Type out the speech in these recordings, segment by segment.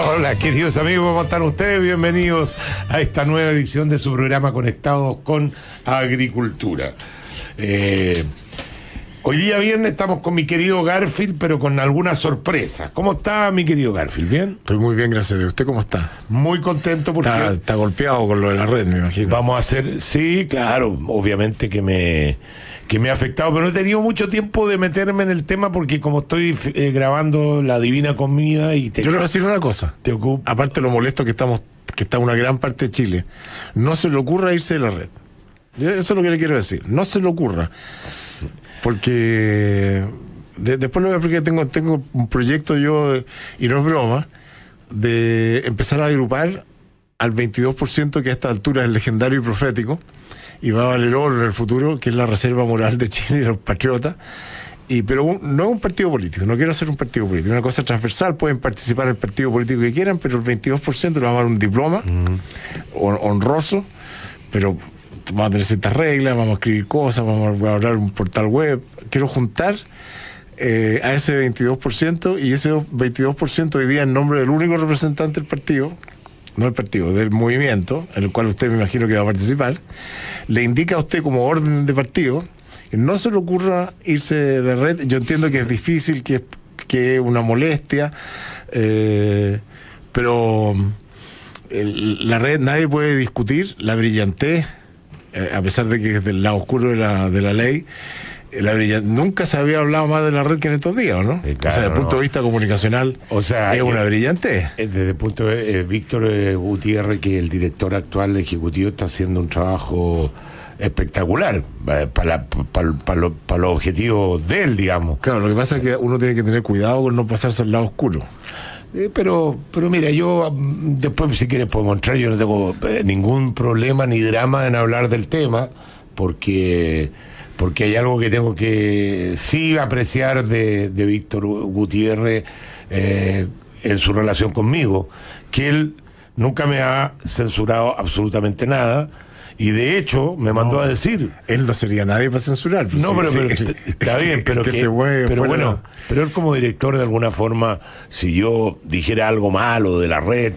Hola, queridos amigos, ¿cómo están ustedes? Bienvenidos a esta nueva edición de su programa Conectados con Agricultura. Hoy día viernes estamos con mi querido Garfield, pero con algunas sorpresas. ¿Cómo está mi querido Garfield? ¿Bien? Estoy muy bien, gracias a Dios. ¿Usted cómo está? Muy contento porque... Está golpeado con lo de la red, me imagino. Vamos a hacer... Sí, claro, obviamente que me ha afectado, pero no he tenido mucho tiempo de meterme en el tema porque como estoy grabando La Divina Comida y... Yo le voy a decir una cosa. Te ocupo. Aparte lo molesto que está una gran parte de Chile. No se le ocurra irse de la red. Eso es lo que le quiero decir. No se le ocurra. Porque después lo voy a explicar. Tengo un proyecto yo, y no es broma, de empezar a agrupar al 22% que a esta altura es legendario y profético y va a valer oro en el futuro, que es la reserva moral de Chile y los patriotas. Pero no es un partido político, no quiero hacer un partido político, una cosa transversal. Pueden participar en el partido político que quieran, pero el 22% le vamos a dar un diploma honroso, pero vamos a tener ciertas reglas, vamos a escribir cosas, vamos a hablar un portal web. Quiero juntar a ese 22%, y ese 22% hoy día en nombre del único representante del partido, no del partido, del movimiento, en el cual usted me imagino que va a participar, le indica a usted como orden de partido que no se le ocurra irse de la red. Yo entiendo que es difícil, que es una molestia, pero la red, nadie puede discutir la brillantez, a pesar de que es del lado oscuro de la ley. Nunca se había hablado más de la red que en estos días, ¿no? Claro, o sea, desde el punto de vista comunicacional, es una brillantez. Desde el punto de Víctor Gutiérrez, que el director actual ejecutivo, está haciendo un trabajo espectacular para los objetivos de él, digamos. Claro, lo que pasa es que uno tiene que tener cuidado con no pasarse al lado oscuro. Pero mira, yo después, si quieres, puedo mostrar. Yo no tengo ningún problema ni drama en hablar del tema, porque hay algo que tengo que sí apreciar de Víctor Gutiérrez en su relación conmigo, que él nunca me ha censurado absolutamente nada. Y de hecho me mandó a decir... Él no sería nadie para censurar. Pues no, pero está bien, pero bueno, pero él como director, de alguna forma, si yo dijera algo malo de la red,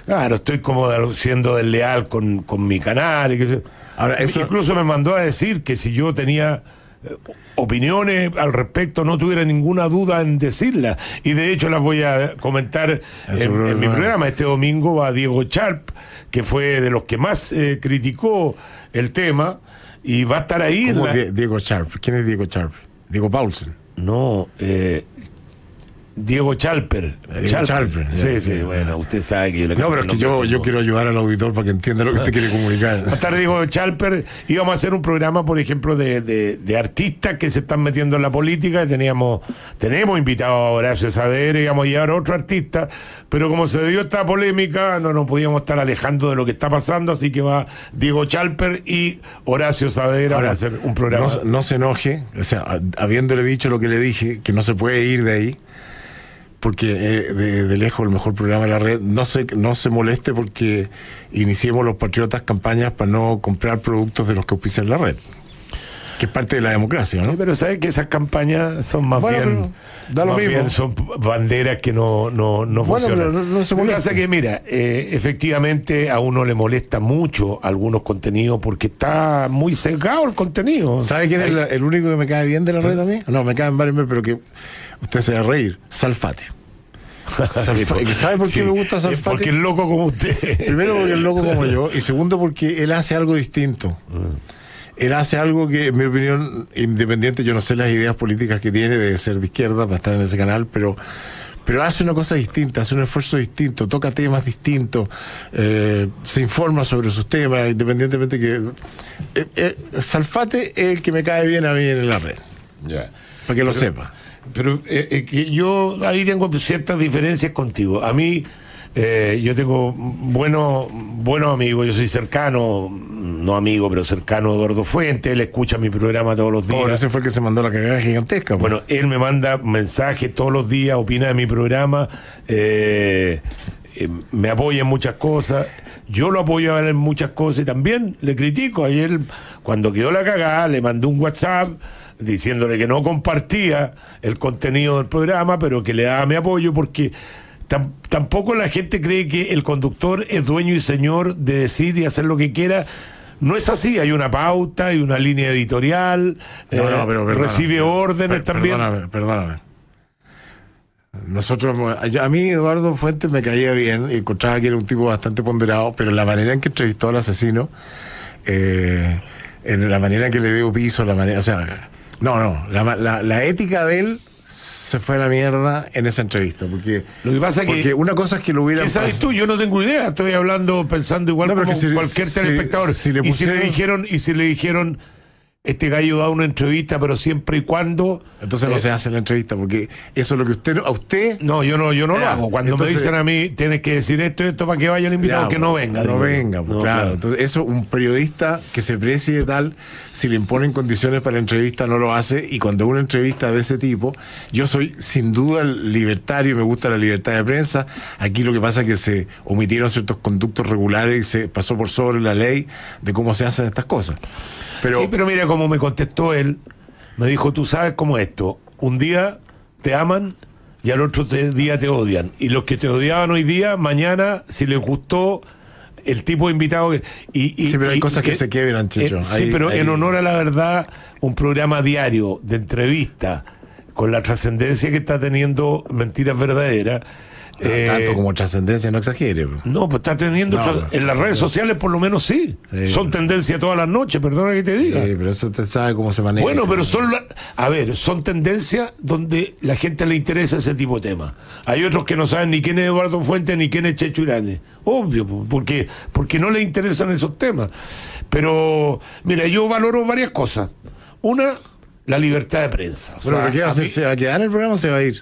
claro, estoy como siendo desleal con mi canal. Ahora, eso... Incluso me mandó a decir que si yo tenía opiniones al respecto, no tuviera ninguna duda en decirlas, y de hecho las voy a comentar en mi programa. Este domingo va Diego Sharp, que fue de los que más criticó el tema, y va a estar ahí. Diego Sharp? ¿Quién es Diego Sharp? ¿Diego Paulsen? No, Diego Chalper. Chalper. Sí, bueno, usted sabe que yo le... No, pero es que yo quiero ayudar al auditor para que entienda lo que usted quiere comunicar. Va a estar Diego Chalper. Íbamos a hacer un programa, por ejemplo, de artistas que se están metiendo en la política. Tenemos invitado a Horacio Saavedra, íbamos a llevar a otro artista, pero como se dio esta polémica, no nos podíamos estar alejando de lo que está pasando, así que va Diego Chalper y Horacio Saavedra. Ahora, a hacer un programa. No se enoje, o sea, habiéndole dicho lo que le dije, que no se puede ir de ahí, porque de lejos el mejor programa de la red. No se moleste porque iniciemos los patriotas campañas para no comprar productos de los que auspician la red, que es parte de la democracia, ¿no? Sí, pero sabes que esas campañas son más bien, da lo mismo. Son banderas que no funcionan. Pero no se molesta. Lo que pasa es que, mira, efectivamente a uno le molesta mucho algunos contenidos porque está muy sesgado el contenido. ¿Sabe quién es el único que me cae bien de la red a mí? No, me caen varios, pero que usted se va a reír. Salfate. ¿Sabe por qué me gusta Salfate? Porque es loco como usted. Primero, porque es loco como yo, y segundo, porque él hace algo distinto. Él hace algo que, en mi opinión, independiente, yo no sé las ideas políticas que tiene de ser de izquierda para estar en ese canal, pero hace una cosa distinta, hace un esfuerzo distinto, toca temas distintos, se informa sobre sus temas, independientemente que... Salfate es el que me cae bien a mí en la red. Para que lo sepa. Pero que yo ahí tengo ciertas diferencias contigo. A mí, yo tengo buenos amigos, yo soy cercano, no amigo, pero cercano a Eduardo Fuentes. Él escucha mi programa todos los días. Ese fue el que se mandó la cagada gigantesca. Bueno, él me manda mensajes todos los días, opina de mi programa, me apoya en muchas cosas. Yo lo apoyo a él en muchas cosas y también le critico. Ayer, cuando quedó la cagada, le mandé un WhatsApp diciéndole que no compartía el contenido del programa, pero que le daba mi apoyo porque tampoco la gente cree que el conductor es dueño y señor de decir y hacer lo que quiera. No es así, hay una pauta, hay una línea editorial, pero recibe órdenes también. Perdóname. A mí Eduardo Fuentes me caía bien, encontraba que era un tipo bastante ponderado, pero la manera en que entrevistó al asesino, en la manera en que le dio piso, la ética de él se fue a la mierda en esa entrevista, porque lo que pasa porque una cosa es que lo hubieran... ¿Qué sabes tú? Yo no tengo idea, estoy hablando, pensando igual como cualquier telespectador. Si le dijeron este gallo da una entrevista, pero siempre y cuando... Entonces no se hace la entrevista, porque eso es lo que a usted... No, yo no lo hago. Cuando entonces, me dicen a mí, tienes que decir esto para que vaya el invitado, que no venga. No venga, pues, claro. Entonces eso, un periodista que se precie tal, si le imponen condiciones para la entrevista, no lo hace, y cuando una entrevista de ese tipo, yo soy sin duda libertario, me gusta la libertad de prensa. Aquí lo que pasa es que se omitieron ciertos conductos regulares y se pasó por sobre la ley de cómo se hacen estas cosas. Sí, pero mira cómo me contestó él. Me dijo, tú sabes cómo es esto. Un día te aman y al otro día te odian. Y los que te odiaban hoy día, mañana, si les gustó el tipo de invitado... sí, pero hay cosas que se quiebran, Chicho. Sí, pero en honor a la verdad, un programa diario de entrevista con la trascendencia que está teniendo Mentiras Verdaderas... tanto como trascendencia, no exagere. No, pues está teniendo en las redes sociales por lo menos sí. Son tendencia todas las noches, perdona que te diga. Sí, pero eso usted sabe cómo se maneja. Bueno, pero son tendencias donde la gente le interesa ese tipo de temas. Hay otros que no saben ni quién es Eduardo Fuentes ni quién es Checho Irane. Obvio, porque no les interesan esos temas. Pero, mira, yo valoro varias cosas. Una, la libertad de prensa. Pero ¿qué va a hacer? ¿Se va a quedar en el programa o se va a ir?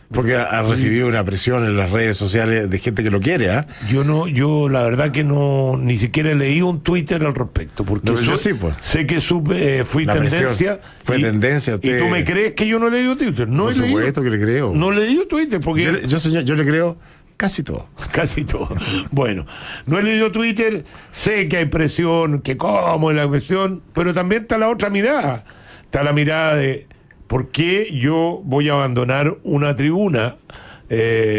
Porque ha recibido una presión en las redes sociales de gente que lo quiere, ¿ah? Yo la verdad que ni siquiera leí un Twitter al respecto, porque yo sí, pues. Sé que fui tendencia. Fue tendencia. ¿Y tú me crees que yo no he leído Twitter? No, por supuesto que le creo. No he leído Twitter, porque... Yo le creo casi todo. Casi todo. Bueno, no he leído Twitter, sé que hay presión, que cómo es la cuestión, pero también está la otra mirada. Está la mirada de... ¿Por qué yo voy a abandonar una tribuna?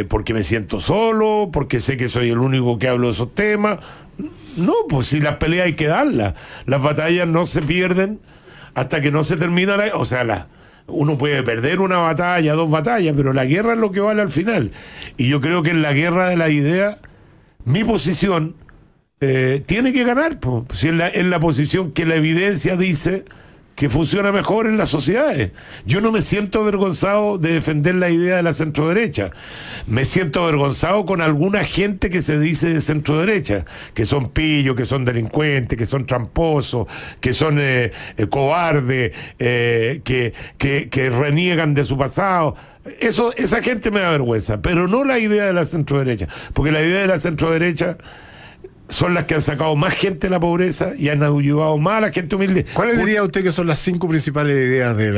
¿Porque me siento solo? ¿Porque sé que soy el único que hablo de esos temas? No, pues si las peleas hay que darlas. Las batallas no se pierden hasta que no se termina uno puede perder una batalla, 2 batallas, pero la guerra es lo que vale al final. Y yo creo que en la guerra de las ideas, mi posición tiene que ganar. Pues, si es la posición que la evidencia dice que funciona mejor en las sociedades. Yo no me siento avergonzado de defender la idea de la centroderecha. Me siento avergonzado con alguna gente que se dice de centroderecha, que son pillos, que son delincuentes, que son tramposos, que son cobardes, que reniegan de su pasado. Esa gente me da vergüenza, pero no la idea de la centroderecha, porque la idea de la centroderecha son las que han sacado más gente de la pobreza y han ayudado más a la gente humilde. ¿Cuáles diría usted que son las 5 principales ideas de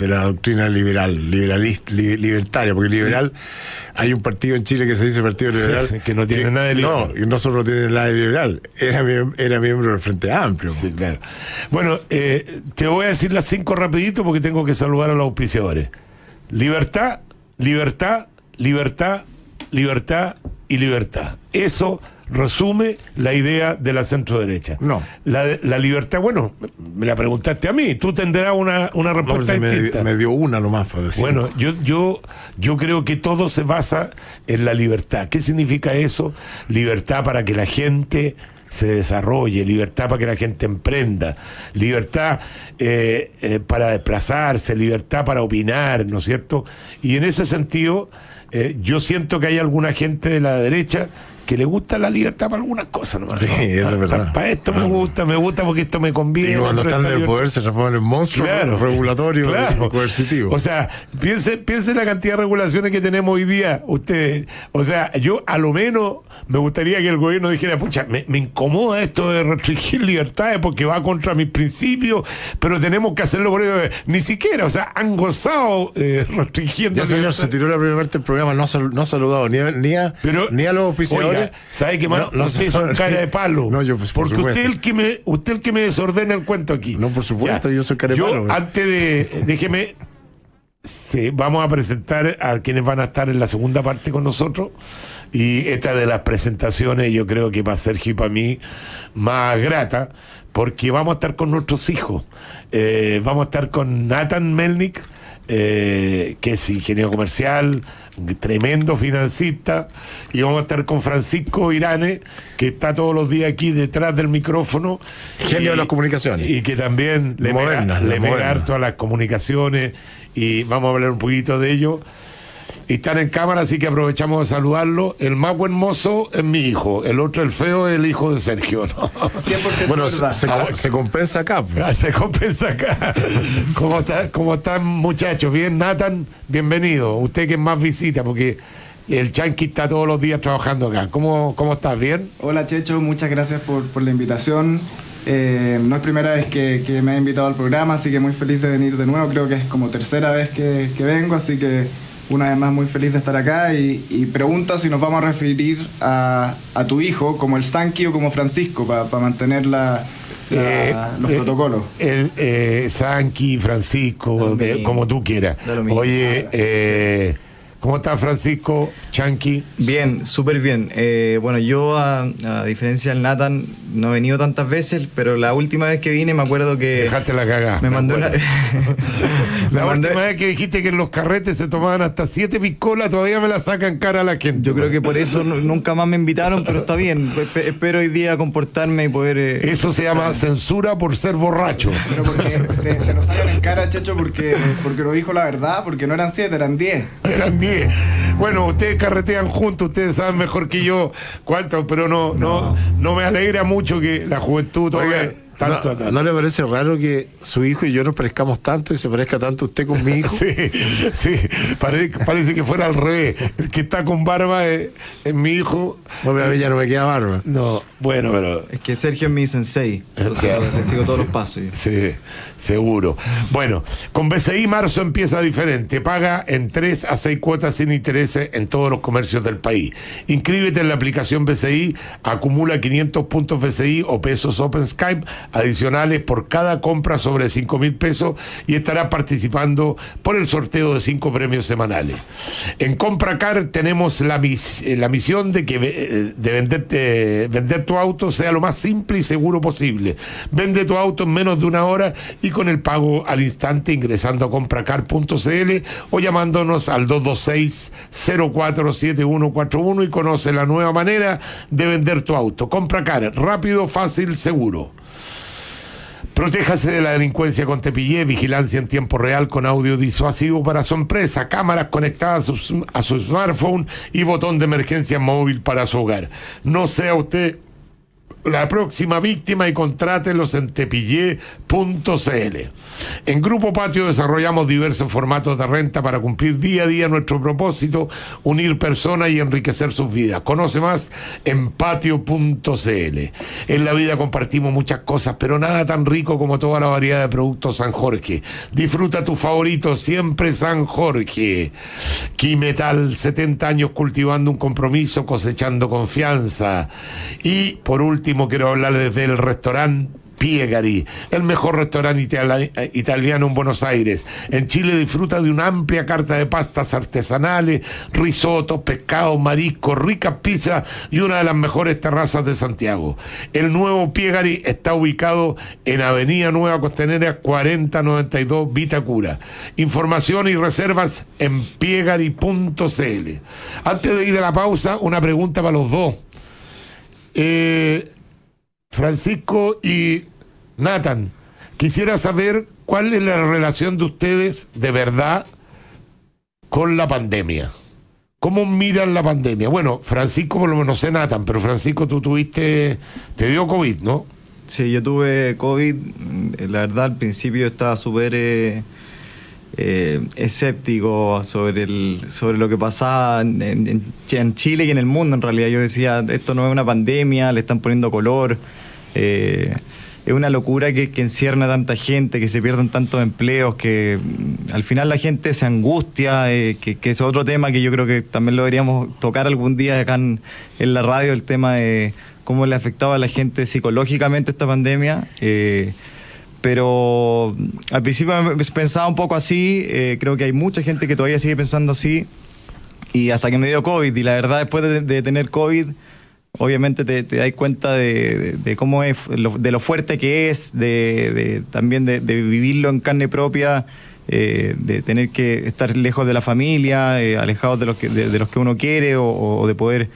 la doctrina libertaria? Porque liberal, hay un partido en Chile que se dice Partido Liberal, que no tiene nada de liberal. No, y no solo tiene nada de liberal, era miembro del Frente Amplio. Sí, claro. Bueno, te voy a decir las 5 rapidito porque tengo que saludar a los auspiciadores. Libertad, libertad, libertad, libertad y libertad. Eso resume la idea de la centroderecha. No. La libertad, bueno, me la preguntaste a mí, tú tendrás una respuesta distinta. Me dio una nomás para decir. Bueno, yo creo que todo se basa en la libertad. ¿Qué significa eso? Libertad para que la gente se desarrolle, libertad para que la gente emprenda, libertad para desplazarse, libertad para opinar, ¿no es cierto? Y en ese sentido, yo siento que hay alguna gente de la derecha que le gusta la libertad para algunas cosas nomás. Sí, eso es verdad. Para esto me gusta porque esto me conviene. Y cuando están en el poder se transforman en monstruos regulatorios y coercitivos. O sea, piense en la cantidad de regulaciones que tenemos hoy día ustedes. O sea, yo a lo menos me gustaría que el gobierno dijera, pucha, me incomoda esto de restringir libertades porque va contra mis principios, pero tenemos que hacerlo por ello. Ni siquiera, o sea, han gozado restringiendo. Ya, señor, se tiró la primera parte del programa, no ha saludado ni a los auspiciadores. ¿Sabe qué más? Ustedes son cara de palo. No, yo, pues, porque usted el que me desordena el cuento aquí. No, por supuesto, yo soy cara de palo. Antes de... Déjeme... Sí, vamos a presentar a quienes van a estar en la segunda parte con nosotros. Y esta de las presentaciones yo creo que para Sergio y para mí más grata, porque vamos a estar con nuestros hijos. Vamos a estar con Nathan Melnick, que es ingeniero comercial, tremendo financista, y vamos a estar con Francisco Irane, que está todos los días aquí detrás del micrófono, genio de las comunicaciones, y que también le pega harto a las comunicaciones, y vamos a hablar un poquito de ello. Y están en cámara, así que aprovechamos de saludarlo. El más buen mozo es mi hijo, el otro, el feo, es el hijo de Sergio, ¿no? 100% bueno, se compensa acá. Se compensa acá. ¿Cómo están, muchachos? Bien, Nathan, bienvenido. Usted que es más visita, porque el Chanqui está todos los días trabajando acá. ¿Cómo estás? ¿Bien? Hola, Checho, muchas gracias por la invitación. No es primera vez que me ha invitado al programa, así que muy feliz de venir de nuevo. Creo que es como tercera vez que vengo, así que una vez más muy feliz de estar acá. Y pregunta si nos vamos a referir a tu hijo como el Sanqui o como Francisco, para mantener los protocolos. Sanqui, Francisco, como tú quieras. Oye, ¿cómo estás, Francisco? Chanqui. Bien, súper bien. Bueno, yo a diferencia del Nathan no he venido tantas veces, pero la última vez que vine me acuerdo que... Dejaste la cagada. Me mandó una... La última vez que dijiste que en los carretes se tomaban hasta 7 piscolas, todavía me la sacan cara a la gente. Yo creo que por eso nunca más me invitaron, pero está bien. Espero hoy día comportarme y poder... Eso se llama censura por ser borracho. Pero porque te lo sacan en cara, Checho, porque lo dijo la verdad, porque no eran 7, eran 10. Eran 10. Bueno, ustedes carretean juntos, ustedes saben mejor que yo cuántos, pero no me alegra mucho que la juventud todavía... ¿No le parece raro que su hijo y yo nos parezcamos tanto y se parezca tanto usted con mi hijo? Sí, parece que fuera al revés. El que está con barba es mi hijo. Bueno, a mí ya no me queda barba. No, bueno, pero... Es que Sergio es mi sensei, entonces le sigo todos los pasos. Sí, seguro. Bueno, con BCI marzo empieza diferente. Paga en 3 a 6 cuotas sin intereses en todos los comercios del país. Inscríbete en la aplicación BCI, acumula 500 puntos BCI o pesos Open Skype adicionales por cada compra sobre 5.000 pesos y estará participando por el sorteo de 5 premios semanales. En CompraCar tenemos la misión de vender tu auto sea lo más simple y seguro posible. Vende tu auto en menos de 1 hora y con el pago al instante ingresando a compracar.cl o llamándonos al 226-047141 y conoce la nueva manera de vender tu auto. CompraCar, rápido, fácil, seguro. Protéjase de la delincuencia con Tepillé, vigilancia en tiempo real con audio disuasivo para su empresa, cámaras conectadas a su smartphone y botón de emergencia móvil para su hogar. No sea usted la próxima víctima y contrátelos en tepillé.cl. En Grupo Patio desarrollamos diversos formatos de renta para cumplir día a día nuestro propósito, unir personas y enriquecer sus vidas. Conoce más en patio.cl. En la vida compartimos muchas cosas, pero nada tan rico como toda la variedad de productos San Jorge. Disfruta tu favorito, siempre San Jorge. Quimetal, 70 años cultivando un compromiso, cosechando confianza. Y por último, quiero hablarles del restaurante Piegari, el mejor restaurante italiano en Buenos Aires. En Chile disfruta de una amplia carta de pastas artesanales, risotos, pescados, mariscos, ricas pizzas y una de las mejores terrazas de Santiago. El nuevo Piegari está ubicado en Avenida Nueva Costanera 4092 Vitacura. Información y reservas en piegari.cl. Antes de ir a la pausa, una pregunta para los dos. Francisco y Nathan, quisiera saber cuál es la relación de ustedes de verdad con la pandemia. ¿Cómo miran la pandemia? Bueno, Francisco por lo menos sé Nathan, pero Francisco tú te dio COVID, ¿no? Sí, yo tuve COVID. La verdad al principio estaba súper escéptico sobre lo que pasaba en Chile y en el mundo. En realidad yo decía, esto no es una pandemia, le están poniendo color. Es una locura que encierna a tanta gente, que se pierden tantos empleos, que al final la gente se angustia, que es otro tema que yo creo que también lo deberíamos tocar algún día acá en la radio, el tema de cómo le afectaba a la gente psicológicamente esta pandemia. Pero al principio pensaba un poco así, creo que hay mucha gente que todavía sigue pensando así, y hasta que me dio COVID, y la verdad después de tener COVID, obviamente te das cuenta de cómo es, de lo fuerte que es, también de vivirlo en carne propia, de tener que estar lejos de la familia, alejados de los que uno quiere, o de poder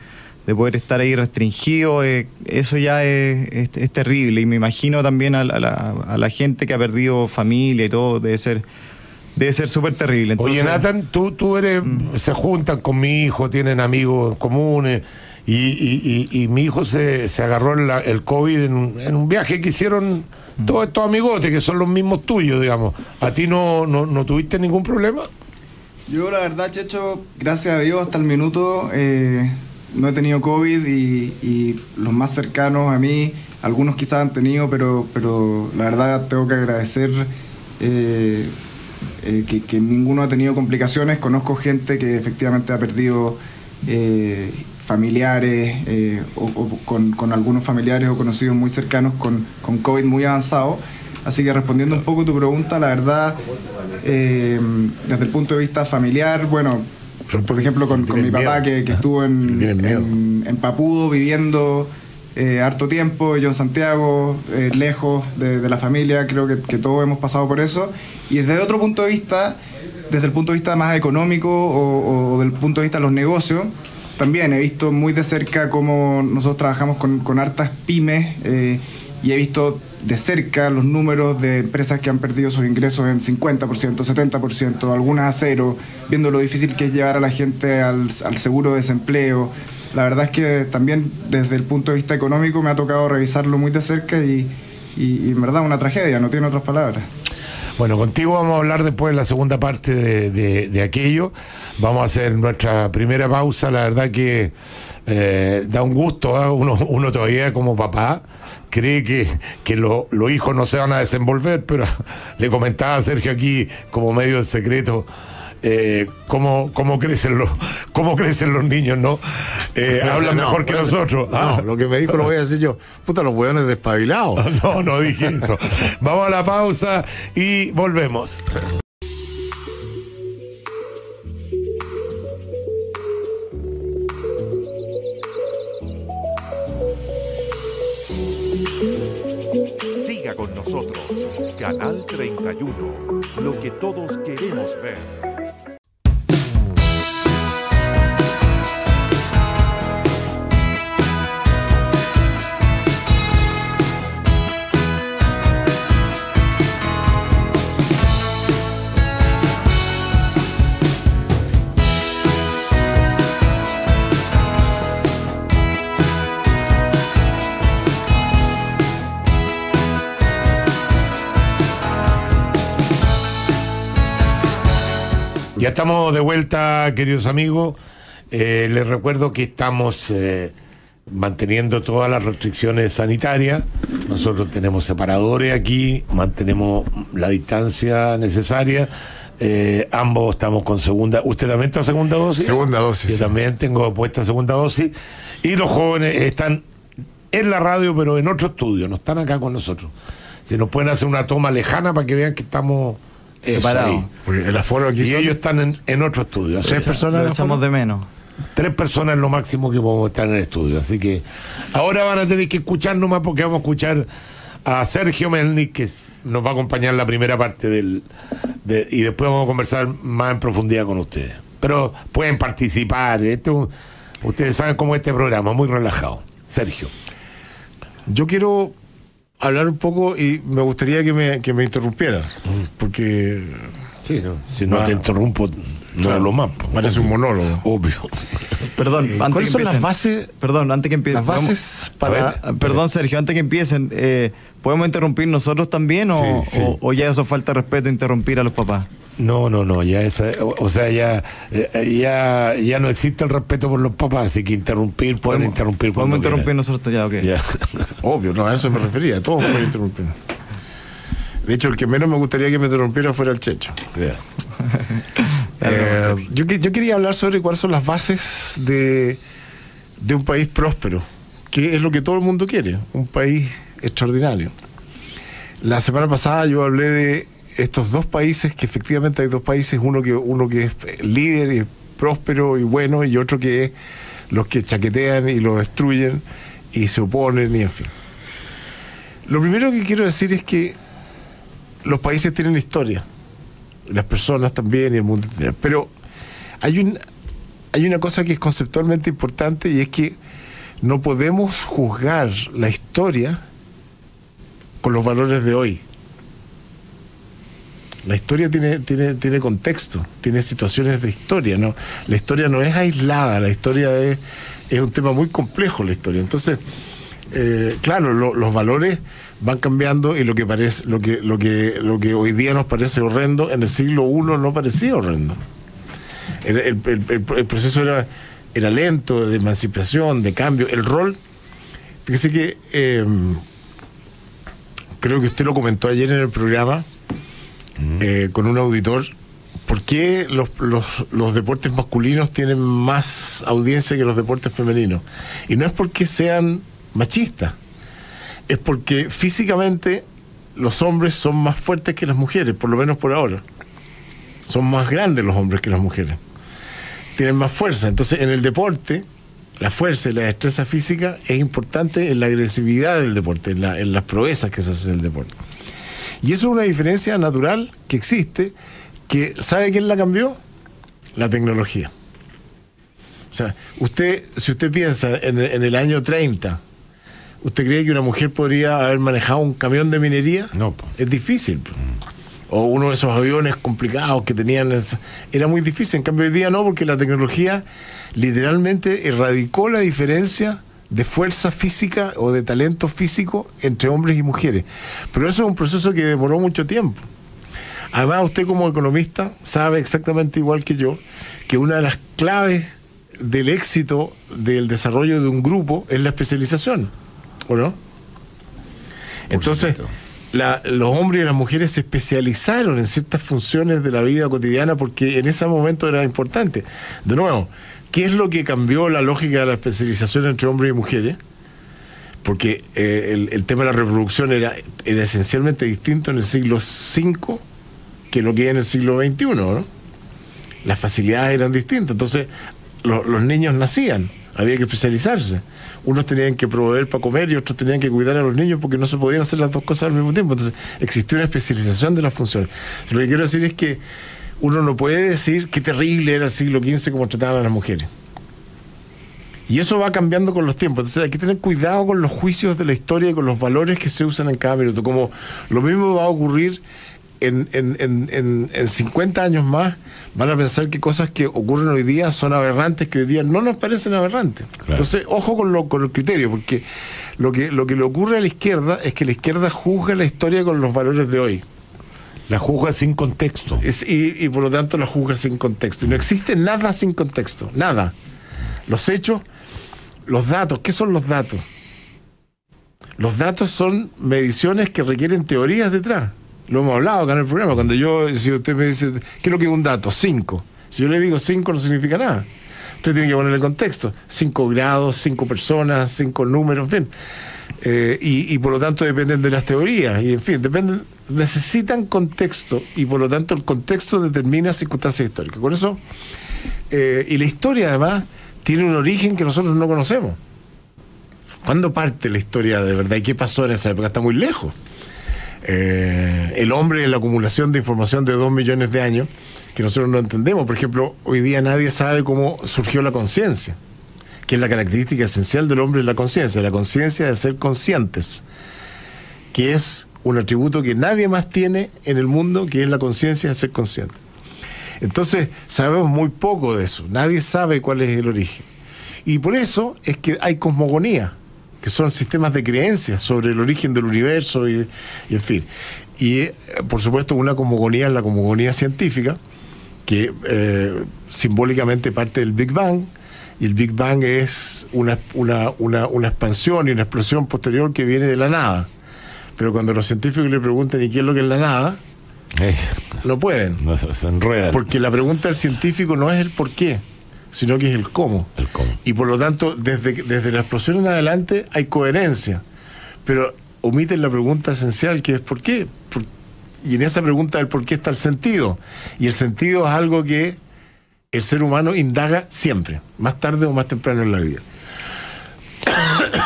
estar ahí restringido. Eso ya es terrible, y me imagino también a la gente que ha perdido familia y todo, debe ser súper terrible. Entonces, oye, Nathan, tú eres, se juntan con mi hijo, tienen amigos comunes, y mi hijo se agarró el COVID en un viaje que hicieron todos estos amigotes, que son los mismos tuyos, digamos. ¿A ti no tuviste ningún problema? Yo, la verdad, Checho, gracias a Dios, hasta el minuto no he tenido COVID, y los más cercanos a mí, algunos quizás han tenido, pero la verdad tengo que agradecer que ninguno ha tenido complicaciones. Conozco gente que efectivamente ha perdido familiares, o con algunos familiares o conocidos muy cercanos con COVID muy avanzado. Así que, respondiendo un poco a tu pregunta, la verdad, desde el punto de vista familiar, bueno, por ejemplo, con mi papá, que estuvo en Papudo viviendo harto tiempo, yo en Santiago, lejos de la familia, creo que todos hemos pasado por eso. Y desde otro punto de vista, desde el punto de vista más económico, o del punto de vista de los negocios, también he visto muy de cerca cómo nosotros trabajamos con hartas pymes, y he visto de cerca los números de empresas que han perdido sus ingresos en 50%, 70%, algunas a cero, viendo lo difícil que es llevar a la gente al seguro de desempleo. La verdad es que también desde el punto de vista económico me ha tocado revisarlo muy de cerca, y en verdad una tragedia, no tiene otras palabras. Bueno, contigo vamos a hablar después de la segunda parte de aquello. Vamos a hacer nuestra primera pausa. La verdad que da un gusto, ¿eh? Uno todavía como papá cree que los hijos no se van a desenvolver, pero le comentaba a Sergio aquí como medio de secreto cómo crecen los niños, ¿no? Hablan mejor que nosotros. No, lo que me dijo lo voy a decir yo. Puta, los hueones despabilados. No dije eso. Vamos a la pausa y volvemos. Siga con nosotros. Canal 31. Lo que todos queremos ver. Ya estamos de vuelta, queridos amigos. Les recuerdo que estamos manteniendo todas las restricciones sanitarias. Nosotros tenemos separadores aquí, mantenemos la distancia necesaria. Ambos estamos con segunda. ¿Usted también está segunda dosis? Segunda dosis. Yo también tengo puesta segunda dosis. Y los jóvenes están en la radio, pero en otro estudio, no están acá con nosotros. Si nos pueden hacer una toma lejana para que vean que estamos separados. El aforo aquí y ellos están en otro estudio. 3 personas. Lo echamos de menos. 3 personas es lo máximo que podemos estar en el estudio. Así que ahora van a tener que escuchar nomás, porque vamos a escuchar a Sergio Melnik, que nos va a acompañar la primera parte y después vamos a conversar más en profundidad con ustedes. Pero pueden participar. Ustedes saben cómo es este programa, muy relajado. Sergio. Yo quiero hablar un poco, y me gustaría que me interrumpieran, porque sí, no, si no te interrumpo, no claro, hablo más. Parece un monólogo. Obvio. Perdón, ¿cuáles son las bases? Perdón, antes que empiecen. Las bases para. Perdón, Sergio, antes que empiecen, ¿podemos interrumpir nosotros también sí. o ya eso falta respeto, interrumpir a los papás? No, ya ya no existe el respeto por los papás, así que pueden interrumpir. Podemos interrumpir nosotros ya, ok. Ya. Obvio, no, a eso me refería, todos pueden interrumpir. De hecho, el que menos me gustaría que me interrumpiera fuera el Checho. Yeah. Yo quería hablar sobre cuáles son las bases de un país próspero, que es lo que todo el mundo quiere, un país extraordinario. La semana pasada yo hablé de estos dos países, que efectivamente hay dos países, uno que es líder y próspero y bueno, y otro que es los que chaquetean y lo destruyen y se oponen y en fin. Lo primero que quiero decir es que los países tienen historia, las personas también y el mundo entero, pero hay una cosa que es conceptualmente importante, y es que no podemos juzgar la historia con los valores de hoy. La historia tiene contexto, tiene situaciones de historia, ¿no? La historia no es aislada, la historia es un tema muy complejo, la historia. Entonces, claro, los valores van cambiando, y lo que hoy día nos parece horrendo, en el siglo I no parecía horrendo. El proceso era lento, de emancipación, de cambio. El rol, fíjese que creo que usted lo comentó ayer en el programa con un auditor. ¿Por qué los deportes masculinos tienen más audiencia que los deportes femeninos? Y no es porque sean machistas, es porque físicamente los hombres son más fuertes que las mujeres, por lo menos por ahora. Son más grandes los hombres que las mujeres, tienen más fuerza. Entonces, en el deporte, la fuerza y la destreza física es importante en la agresividad del deporte, en las proezas que se hacen en el deporte. Y eso es una diferencia natural que existe, que ¿sabe quién la cambió? La tecnología. O sea, si usted piensa en el año 30, ¿usted cree que una mujer podría haber manejado un camión de minería? No. Es difícil. O uno de esos aviones complicados que tenían, era muy difícil. En cambio hoy día no, porque la tecnología literalmente erradicó la diferencia de fuerza física o de talento físico entre hombres y mujeres. Pero eso es un proceso que demoró mucho tiempo. Además, usted como economista sabe exactamente igual que yo que una de las claves del éxito del desarrollo de un grupo es la especialización, ¿o no? Entonces, los hombres y las mujeres se especializaron en ciertas funciones de la vida cotidiana porque en ese momento era importante. De nuevo, ¿qué es lo que cambió la lógica de la especialización entre hombres y mujeres? Porque el tema de la reproducción era esencialmente distinto en el siglo V que lo que es en el siglo XXI, ¿no? Las facilidades eran distintas. Entonces, los niños nacían, había que especializarse. Unos tenían que proveer para comer y otros tenían que cuidar a los niños, porque no se podían hacer las dos cosas al mismo tiempo. Entonces, existió una especialización de las funciones. Lo que quiero decir es que uno no puede decir qué terrible era el siglo XV como trataban a las mujeres. Y eso va cambiando con los tiempos. Entonces hay que tener cuidado con los juicios de la historia y con los valores que se usan en cada minuto. Como lo mismo va a ocurrir en 50 años más, van a pensar que cosas que ocurren hoy día son aberrantes, que hoy día no nos parecen aberrantes. Claro. Entonces, ojo con el criterio, porque lo que le ocurre a la izquierda es que la izquierda juzga la historia con los valores de hoy. La juzga sin contexto. Y por lo tanto la juzga sin contexto. Y no existe nada sin contexto, nada. Los hechos, los datos. ¿Qué son los datos? Los datos son mediciones que requieren teorías detrás. Lo hemos hablado acá en el programa. Si usted me dice, ¿qué es lo que es un dato? 5. Si yo le digo 5 no significa nada. Usted tiene que ponerle contexto. 5 grados, 5 personas, 5 números, en fin. Y por lo tanto dependen de las teorías. Y en fin, necesitan contexto. Y por lo tanto el contexto determina circunstancias históricas. Por eso, y la historia además tiene un origen que nosotros no conocemos. ¿Cuándo parte la historia de verdad? ¿Y qué pasó en esa época? Está muy lejos. El hombre en la acumulación de información de 2 millones de años que nosotros no entendemos. Por ejemplo, hoy día nadie sabe cómo surgió la conciencia, que es la característica esencial del hombre, en la conciencia de ser conscientes, que es un atributo que nadie más tiene en el mundo, que es la conciencia de ser consciente. Entonces sabemos muy poco de eso, nadie sabe cuál es el origen, y por eso es que hay cosmogonía, que son sistemas de creencias sobre el origen del universo y en fin. Y por supuesto una cosmogonía es la cosmogonía científica, que simbólicamente parte del Big Bang, y el Big Bang es una expansión y una explosión posterior que viene de la nada. Pero cuando los científicos le preguntan ¿y qué es lo que es la nada? No pueden. No, se enredan. Porque la pregunta del científico no es el por qué, sino que es el cómo. Y por lo tanto, desde la explosión en adelante hay coherencia. Pero omiten la pregunta esencial, que es ¿por qué? Y en esa pregunta del por qué está el sentido. Y el sentido es algo que el ser humano indaga siempre, más tarde o más temprano en la vida.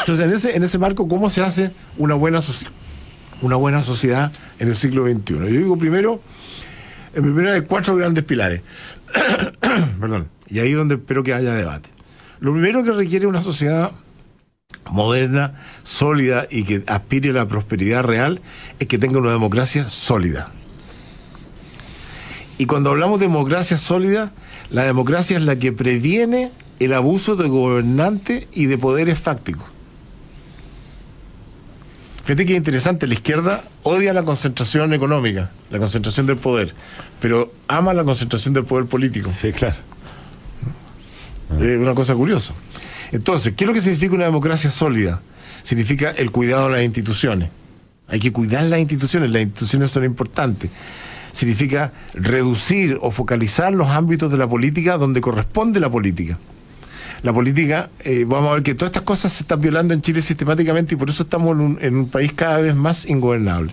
Entonces, en ese marco, ¿cómo se hace una buena sociedad en el siglo XXI? Yo digo primero hay 4 grandes pilares. Perdón. Y ahí es donde espero que haya debate. Lo primero que requiere una sociedad moderna, sólida y que aspire a la prosperidad real es que tenga una democracia sólida. Y cuando hablamos de democracia sólida, la democracia es la que previene el abuso de gobernantes y de poderes fácticos. Fíjate que es interesante, la izquierda odia la concentración económica, la concentración del poder, pero ama la concentración del poder político. Sí, claro. Es una cosa curiosa. Entonces, ¿qué es lo que significa una democracia sólida? Significa el cuidado de las instituciones. Hay que cuidar las instituciones son importantes. Significa reducir o focalizar los ámbitos de la política donde corresponde la política. La política, vamos a ver que todas estas cosas se están violando en Chile sistemáticamente y por eso estamos en un país cada vez más ingobernable.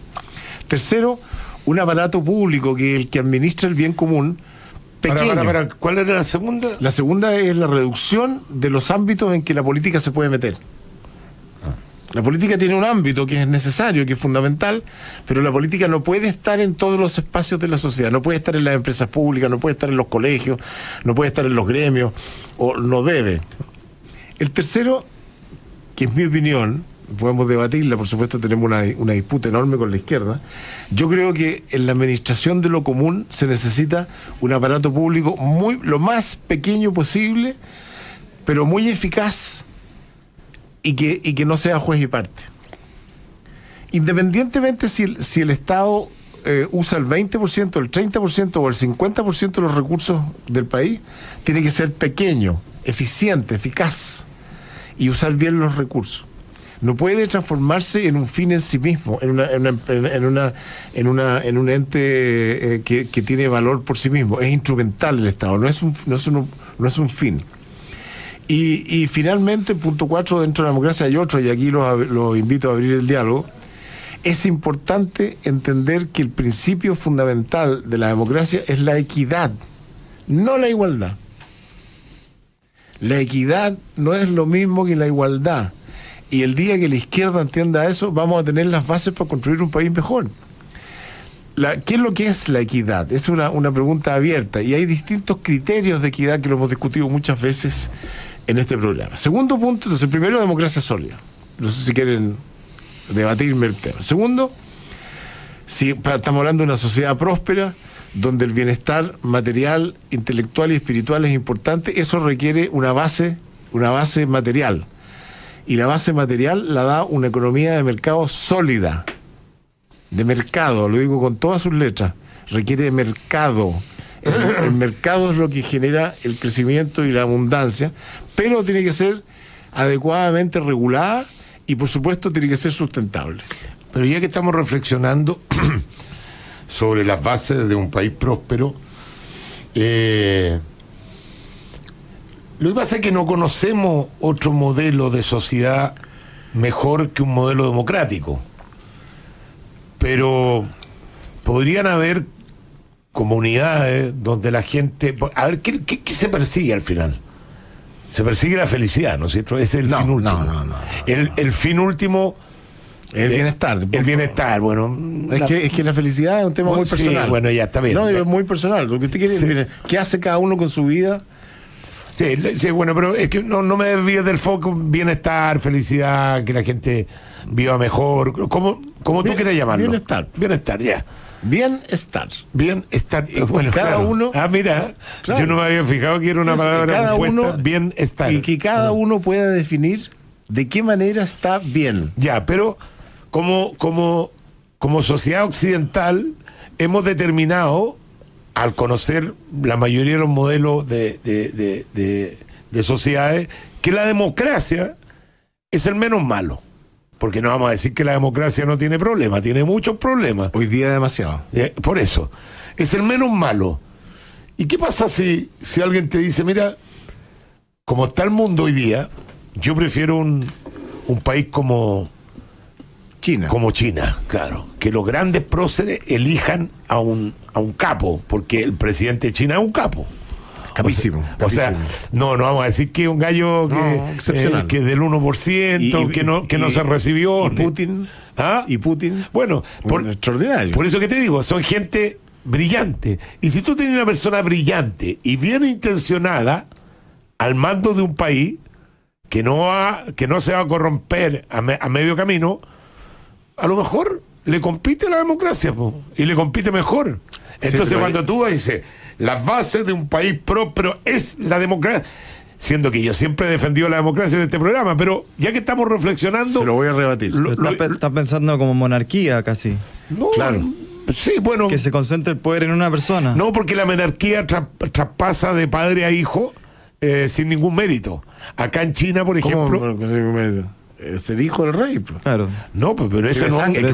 Tercero, un aparato público que es el que administra el bien común pequeño. ¿Cuál era la segunda? La segunda es la reducción de los ámbitos en que la política se puede meter. La política tiene un ámbito que es necesario, que es fundamental, pero la política no puede estar en todos los espacios de la sociedad, no puede estar en las empresas públicas, no puede estar en los colegios, no puede estar en los gremios, o no debe. El tercero, que es mi opinión, podemos debatirla, por supuesto tenemos una disputa enorme con la izquierda, yo creo que en la administración de lo común se necesita un aparato público lo más pequeño posible, pero muy eficaz, y que no sea juez y parte. Independientemente si el Estado usa el 20%, el 30% o el 50% de los recursos del país, tiene que ser pequeño, eficiente, eficaz y usar bien los recursos. No puede transformarse en un fin en sí mismo, en un ente que tiene valor por sí mismo. Es instrumental el Estado, no es un fin. Y finalmente, punto 4, dentro de la democracia hay otro, y aquí los invito a abrir el diálogo. Es importante entender que el principio fundamental de la democracia es la equidad, no la igualdad. La equidad no es lo mismo que la igualdad. Y el día que la izquierda entienda eso, vamos a tener las bases para construir un país mejor. ¿Qué es lo que es la equidad? Es una pregunta abierta, y hay distintos criterios de equidad que lo hemos discutido muchas veces en este programa. Segundo punto, entonces, primero, democracia sólida. No sé si quieren debatirme el tema. Segundo, si estamos hablando de una sociedad próspera, donde el bienestar material, intelectual y espiritual es importante, eso requiere una base material. Y la base material la da una economía de mercado sólida. De mercado, lo digo con todas sus letras. Requiere de mercado. El mercado es lo que genera el crecimiento y la abundancia, pero tiene que ser adecuadamente regulada y, por supuesto, tiene que ser sustentable. Pero ya que estamos reflexionando sobre las bases de un país próspero, lo que pasa es que no conocemos otro modelo de sociedad mejor que un modelo democrático. Pero podrían haber comunidades donde la gente... A ver, ¿qué se persigue al final? Se persigue la felicidad, ¿no es cierto? Ese es el fin último. No. El fin último... El bienestar. El bienestar, bueno... Es que la felicidad es un tema muy personal. Sí, bueno, ya está bien. No, es muy personal. Lo que usted quiere decir, ¿qué hace cada uno con su vida? Sí, bueno, pero es que no me desvíes del foco. Bienestar, felicidad, que la gente viva mejor, como tú quieras llamarlo. Bienestar, ya. Bienestar. Bueno, cada uno. Mira, claro. Yo no me había fijado que era una palabra compuesta. Bienestar. Y que cada uno pueda definir de qué manera está bien. Ya, pero como sociedad occidental hemos determinado, al conocer la mayoría de los modelos de sociedades, que la democracia es el menos malo. Porque no vamos a decir que la democracia no tiene problemas, tiene muchos problemas. Hoy día demasiado. Por eso, es el menos malo. ¿Y qué pasa si alguien te dice, mira, como está el mundo hoy día, yo prefiero un país como China. Como China, claro. Que los grandes próceres elijan a un capo, porque el presidente de China es un capo. Capísimo. O sea, no vamos a decir que es un gallo excepcional. Que del 1%, que no se recibió. ¿Y Putin? ¿Ah? ¿Y Putin? Bueno, extraordinario. Por eso que te digo, son gente brillante. Y si tú tienes una persona brillante y bien intencionada al mando de un país que no se va a corromper a medio camino, a lo mejor le compite la democracia, y le compite mejor. Entonces, cuando tú dices las bases de un país próspero es la democracia, siendo que yo siempre he defendido la democracia en este programa, pero ya que estamos reflexionando, se lo voy a rebatir. Estás pensando como monarquía casi. No, claro. Sí, bueno. Que se concentre el poder en una persona. No, porque la monarquía traspasa de padre a hijo sin ningún mérito. Acá en China, por ejemplo. ¿Cómo sin ningún mérito? Es el hijo del rey. Pues. Claro. No, pero eso no. Pero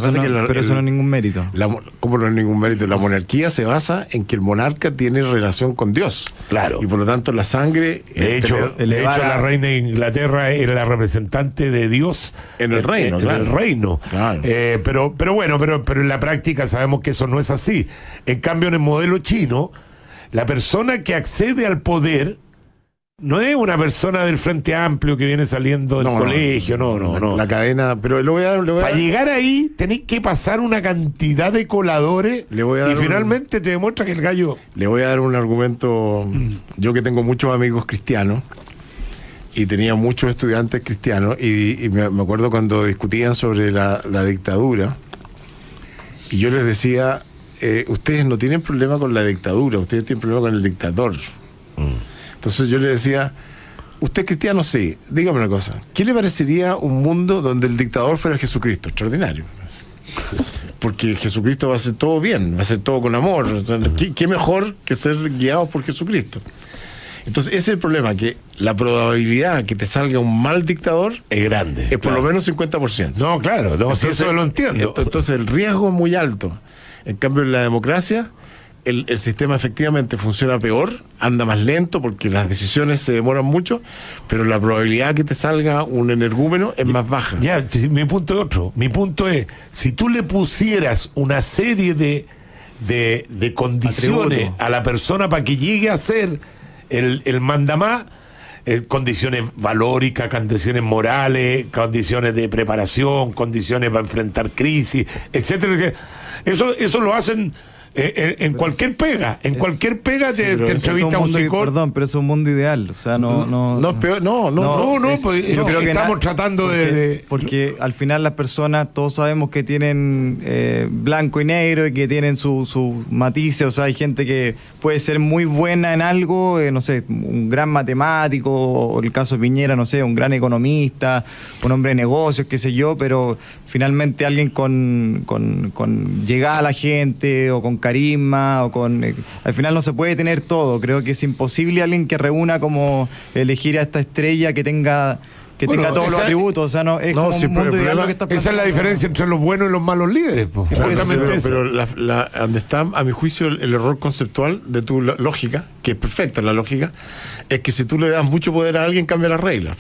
eso no es ningún mérito. ¿Cómo no es ningún mérito? La monarquía se basa en que el monarca tiene relación con Dios. Claro. Y por lo tanto la sangre. De hecho, la reina de Inglaterra era la representante de Dios en el reino. En el reino. Claro. Pero bueno, pero en la práctica sabemos que eso no es así. En cambio, en el modelo chino, la persona que accede al poder no es una persona del Frente Amplio que viene saliendo del colegio, no. La cadena, pero le voy a dar. Para llegar ahí tenéis que pasar una cantidad de coladores y finalmente te demuestra que el gallo. Le voy a dar un argumento. Yo que tengo muchos amigos cristianos y tenía muchos estudiantes cristianos y me acuerdo cuando discutían sobre la dictadura y yo les decía, ustedes no tienen problema con la dictadura, ustedes tienen problema con el dictador. Entonces yo le decía, usted cristiano, sí, dígame una cosa, ¿qué le parecería un mundo donde el dictador fuera Jesucristo? Extraordinario. Porque Jesucristo va a hacer todo bien, va a hacer todo con amor. ¿Qué mejor que ser guiados por Jesucristo? Entonces ese es el problema, que la probabilidad que te salga un mal dictador es grande. Es por lo menos 50%. No, claro, entonces, eso lo entiendo. Entonces el riesgo es muy alto. En cambio en la democracia el sistema efectivamente funciona peor, anda más lento porque las decisiones se demoran mucho, pero la probabilidad que te salga un energúmeno es más baja. Ya, mi punto es otro. Mi punto es, si tú le pusieras una serie de condiciones a la persona para que llegue a ser el mandamás, condiciones valóricas, condiciones morales, condiciones de preparación, condiciones para enfrentar crisis, etcétera, eso lo hacen en cualquier pega, te entrevista a un psicólogo. Perdón, pero es un mundo ideal, o sea, pues estamos tratando porque al final las personas, todos sabemos que tienen blanco y negro y que tienen sus matices, o sea, hay gente que puede ser muy buena en algo, no sé, un gran matemático, o el caso de Piñera, no sé, un gran economista, un hombre de negocios, qué sé yo, pero finalmente alguien con llegada a la gente o con carisma o con al final no se puede tener todo. Creo que es imposible alguien que reúna como elegir a esta estrella que tenga todos los atributos, o sea, no es como un mundo ideal lo que está pasando. Esa es la diferencia entre los buenos y los malos líderes. Sí, pero donde está, a mi juicio, el error conceptual de tu lógica, que es perfecta la lógica, es que si tú le das mucho poder a alguien, cambia las reglas.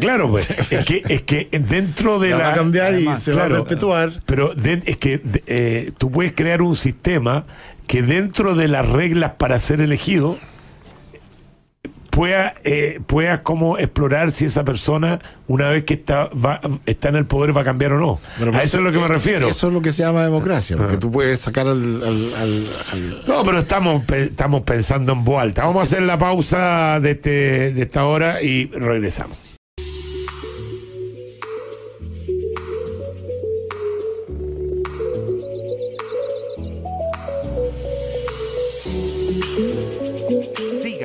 Claro, pues. Es que dentro de va a cambiar y se va a perpetuar. Pero es que tú puedes crear un sistema que dentro de las reglas para ser elegido pueda como explorar si esa persona, una vez que está en el poder, va a cambiar o no. Bueno, a eso es lo que me refiero. Eso es lo que se llama democracia, porque tú puedes sacar No, pero estamos pensando en voz alta. Vamos a hacer la pausa de esta hora y regresamos.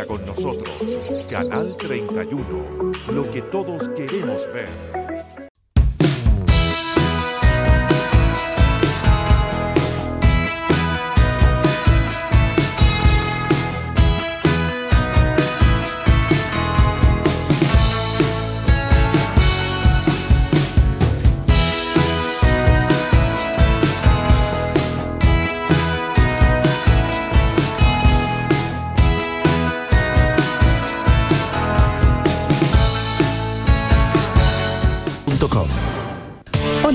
Con nosotros, Canal 31, lo que todos queremos ver.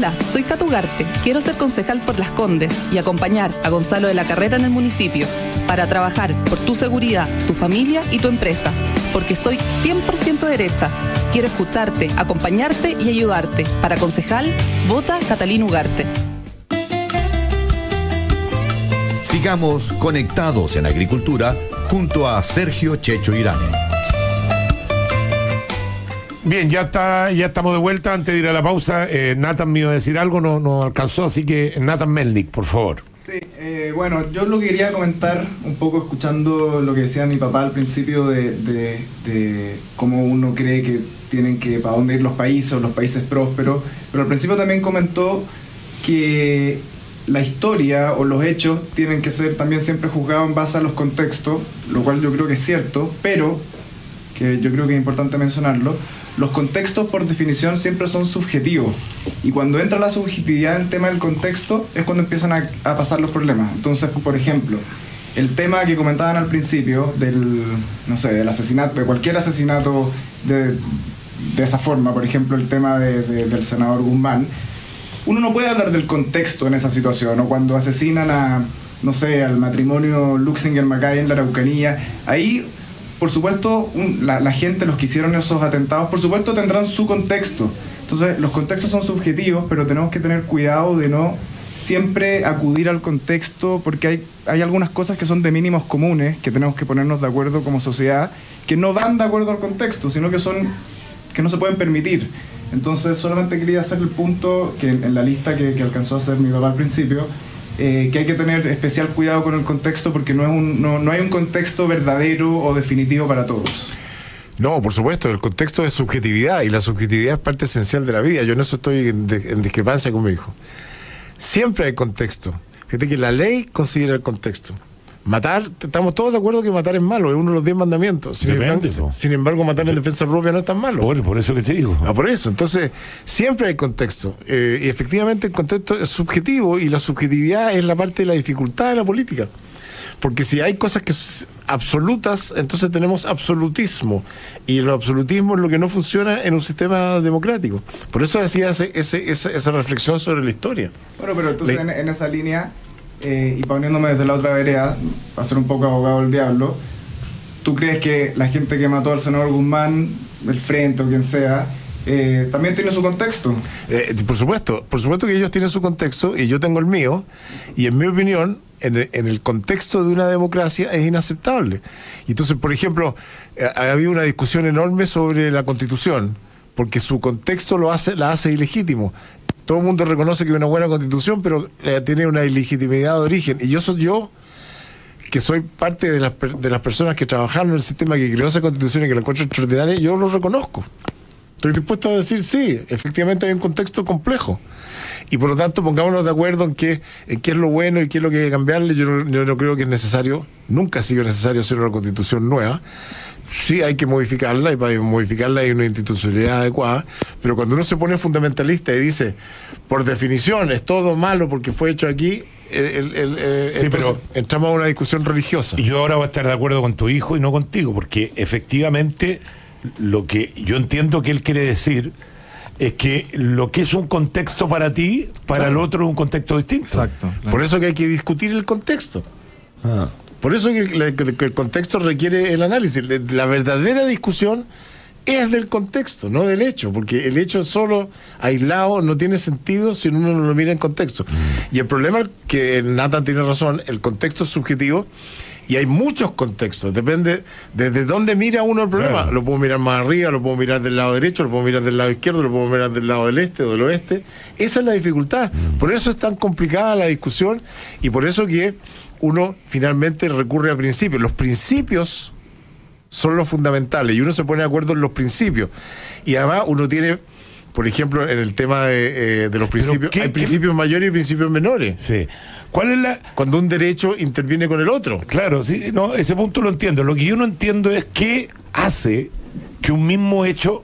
Hola, soy Cata Ugarte. Quiero ser concejal por Las Condes y acompañar a Gonzalo de la Carrera en el municipio para trabajar por tu seguridad, tu familia y tu empresa. Porque soy 100% derecha. Quiero escucharte, acompañarte y ayudarte. Para concejal, vota Catalina Ugarte. Sigamos conectados en agricultura junto a Sergio Checho Irane. Bien, ya estamos de vuelta. Antes de ir a la pausa, Nathan me iba a decir algo, no alcanzó, así que Nathan Melnick, por favor. Sí, bueno, yo lo que quería comentar un poco escuchando lo que decía mi papá al principio de cómo uno cree que tienen que, para dónde ir los países prósperos, pero al principio también comentó que la historia o los hechos tienen que ser también siempre juzgados en base a los contextos, lo cual yo creo que es cierto, pero, que yo creo que es importante mencionarlo, los contextos por definición siempre son subjetivos, y cuando entra la subjetividad en el tema del contexto es cuando empiezan a pasar los problemas. Entonces, por ejemplo, el tema que comentaban al principio del asesinato, de cualquier asesinato de esa forma, por ejemplo el tema del senador Guzmán, uno no puede hablar del contexto en esa situación, o cuando asesinan al matrimonio Luxinger-Macay en la Araucanía, ahí por supuesto, la gente, los que hicieron esos atentados, por supuesto tendrán su contexto. Entonces, los contextos son subjetivos, pero tenemos que tener cuidado de no siempre acudir al contexto, porque hay algunas cosas que son de mínimos comunes, que tenemos que ponernos de acuerdo como sociedad, que no van de acuerdo al contexto, sino que no se pueden permitir. Entonces, solamente quería hacer el punto que en la lista que alcanzó a hacer mi papá al principio, que hay que tener especial cuidado con el contexto, porque no hay un contexto verdadero o definitivo para todos. No, por supuesto, el contexto es subjetividad, y la subjetividad es parte esencial de la vida. Yo en eso estoy en discrepancia con mi hijo. Siempre hay contexto. Fíjate que la ley considera el contexto. Matar, estamos todos de acuerdo que matar es malo, es uno de los 10 mandamientos. Sin embargo, matar en defensa propia no es tan malo. Por eso que te digo. Por eso. Entonces, siempre hay contexto. Y efectivamente el contexto es subjetivo, y la subjetividad es la parte de la dificultad de la política. Porque si hay cosas que son absolutas, entonces tenemos absolutismo. Y el absolutismo es lo que no funciona en un sistema democrático. Por eso hacía esa reflexión sobre la historia. Bueno, pero entonces en esa línea, y poniéndome desde la otra vereda, para ser un poco abogado del diablo, ¿tú crees que la gente que mató al senador Guzmán, el Frente o quien sea, también tiene su contexto? Por supuesto que ellos tienen su contexto, y yo tengo el mío, y en mi opinión, en el contexto de una democracia es inaceptable. Y entonces, por ejemplo, ha habido una discusión enorme sobre la Constitución, porque su contexto la hace ilegítimo. Todo el mundo reconoce que es una buena Constitución, pero tiene una ilegitimidad de origen. Y yo que soy parte de las personas que trabajaron en el sistema que creó esa Constitución y que la encuentro extraordinaria, yo lo reconozco. Estoy dispuesto a decir, sí, efectivamente hay un contexto complejo. Y por lo tanto, pongámonos de acuerdo en qué es lo bueno y qué es lo que hay que cambiarle. Yo no creo que es necesario, nunca ha sido necesario hacer una Constitución nueva. Sí hay que modificarla, y para modificarla hay una institucionalidad adecuada, pero cuando uno se pone fundamentalista y dice, por definición, es todo malo porque fue hecho aquí, pero entramos a una discusión religiosa. Y yo ahora voy a estar de acuerdo con tu hijo y no contigo, porque efectivamente lo que yo entiendo que él quiere decir es que lo que es un contexto para ti, para el otro es un contexto distinto. Exacto. Claro. Por eso que hay que discutir el contexto. Por eso que el contexto requiere el análisis. La verdadera discusión es del contexto, no del hecho, porque el hecho solo, aislado, no tiene sentido si uno no lo mira en contexto. Y el problema, que Nathan tiene razón, el contexto es subjetivo, y hay muchos contextos, depende desde dónde mira uno el problema. Claro. Lo puedo mirar más arriba, lo puedo mirar del lado derecho, lo puedo mirar del lado izquierdo, lo puedo mirar del lado del este o del oeste. Esa es la dificultad. Por eso es tan complicada la discusión, y por eso que uno finalmente recurre a principios. Los principios son los fundamentales, y uno se pone de acuerdo en los principios. Y además uno tiene, por ejemplo, en el tema de los principios, hay principios mayores y principios menores. Sí. ¿Cuál es cuando un derecho interviene con el otro? Claro, sí, no, ese punto lo entiendo. Lo que yo no entiendo es qué hace que un mismo hecho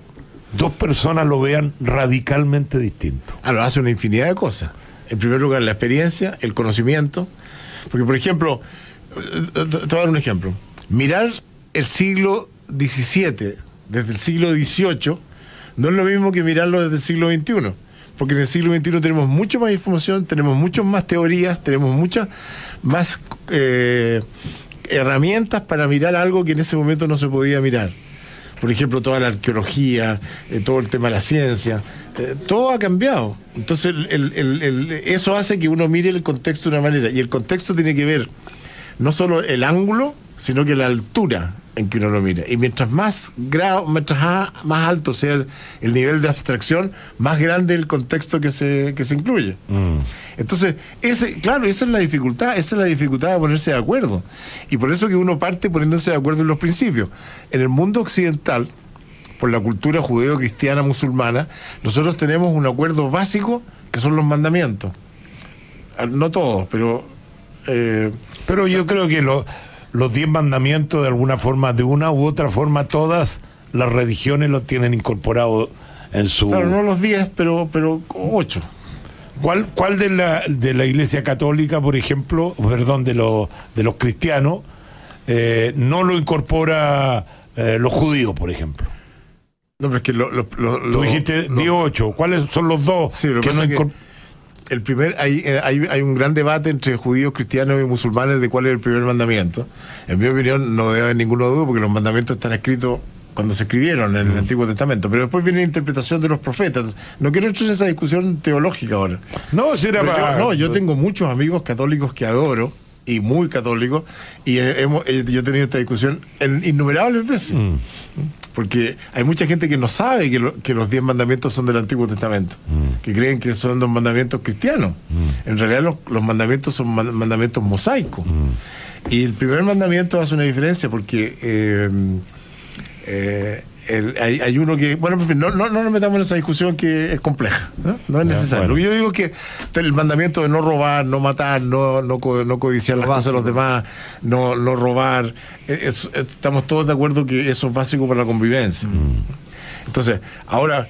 dos personas lo vean radicalmente distinto. Lo hace una infinidad de cosas. En primer lugar, la experiencia, el conocimiento. Porque, por ejemplo, te voy a dar un ejemplo. Mirar el siglo XVII desde el siglo XVIII no es lo mismo que mirarlo desde el siglo XXI. porque en el siglo XXI tenemos mucha más información, tenemos muchas más teorías, tenemos muchas más herramientas para mirar algo que en ese momento no se podía mirar. Por ejemplo, toda la arqueología, todo el tema de la ciencia, todo ha cambiado. Entonces, eso hace que uno mire el contexto de una manera. Y el contexto tiene que ver no solo el ángulo, sino que la altura en que uno lo mira. Y mientras más alto sea el nivel de abstracción, más grande el contexto que se incluye. Entonces, esa es la dificultad de ponerse de acuerdo. Y por eso que uno parte poniéndose de acuerdo en los principios. En el mundo occidental, por la cultura judeo-cristiana musulmana, nosotros tenemos un acuerdo básico que son los mandamientos. No todos, pero yo creo que los 10 mandamientos, de alguna forma, de una u otra forma, todas las religiones los tienen incorporado en su... Claro, no los 10, pero 8. ¿Cuál de la Iglesia Católica, por ejemplo, perdón, de los cristianos, no lo incorpora los judíos, por ejemplo? No, pero es que tú dijiste 18. ¿Cuáles son los dos que no incorporan? El primer, hay un gran debate entre judíos, cristianos y musulmanes de cuál es el primer mandamiento. En mi opinión no debe haber ninguna duda, porque los mandamientos están escritos cuando se escribieron en el Antiguo Testamento, pero después viene la interpretación de los profetas. No quiero entrar en esa discusión teológica ahora. Yo tengo muchos amigos católicos que adoro, y muy católicos, y yo he tenido esta discusión innumerables veces. Porque hay mucha gente que no sabe que los 10 mandamientos son del Antiguo Testamento, que creen que son los mandamientos cristianos. En realidad los mandamientos son mandamientos mosaicos. Y el primer mandamiento hace una diferencia porque hay uno que... Bueno, no nos metamos en esa discusión que es compleja, no es necesario. Bueno. Yo digo que el mandamiento de no robar, no matar, no codiciar las cosas de los demás, no robar, estamos todos de acuerdo que eso es básico para la convivencia. Entonces, ahora,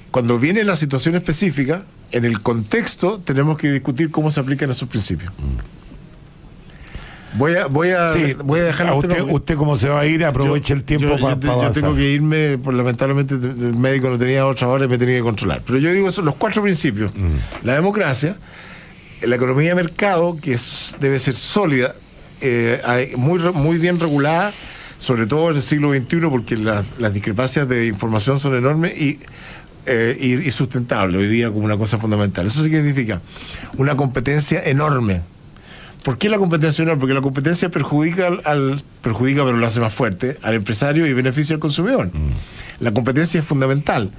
cuando viene la situación específica, en el contexto tenemos que discutir cómo se aplican esos principios. Voy a dejar usted como se va a ir, aproveche el tiempo para yo tengo que irme, lamentablemente el médico no tenía otra hora y me tenía que controlar, pero yo digo eso, los 4 principios: la democracia, la economía de mercado, que debe ser sólida, muy bien regulada, sobre todo en el siglo XXI, porque las discrepancias de información son enormes y sustentable hoy día como una cosa fundamental. Eso significa una competencia enorme. ¿Por qué la competencia enorme? Porque la competencia perjudica, pero lo hace más fuerte, al empresario y beneficia al consumidor. La competencia es fundamental.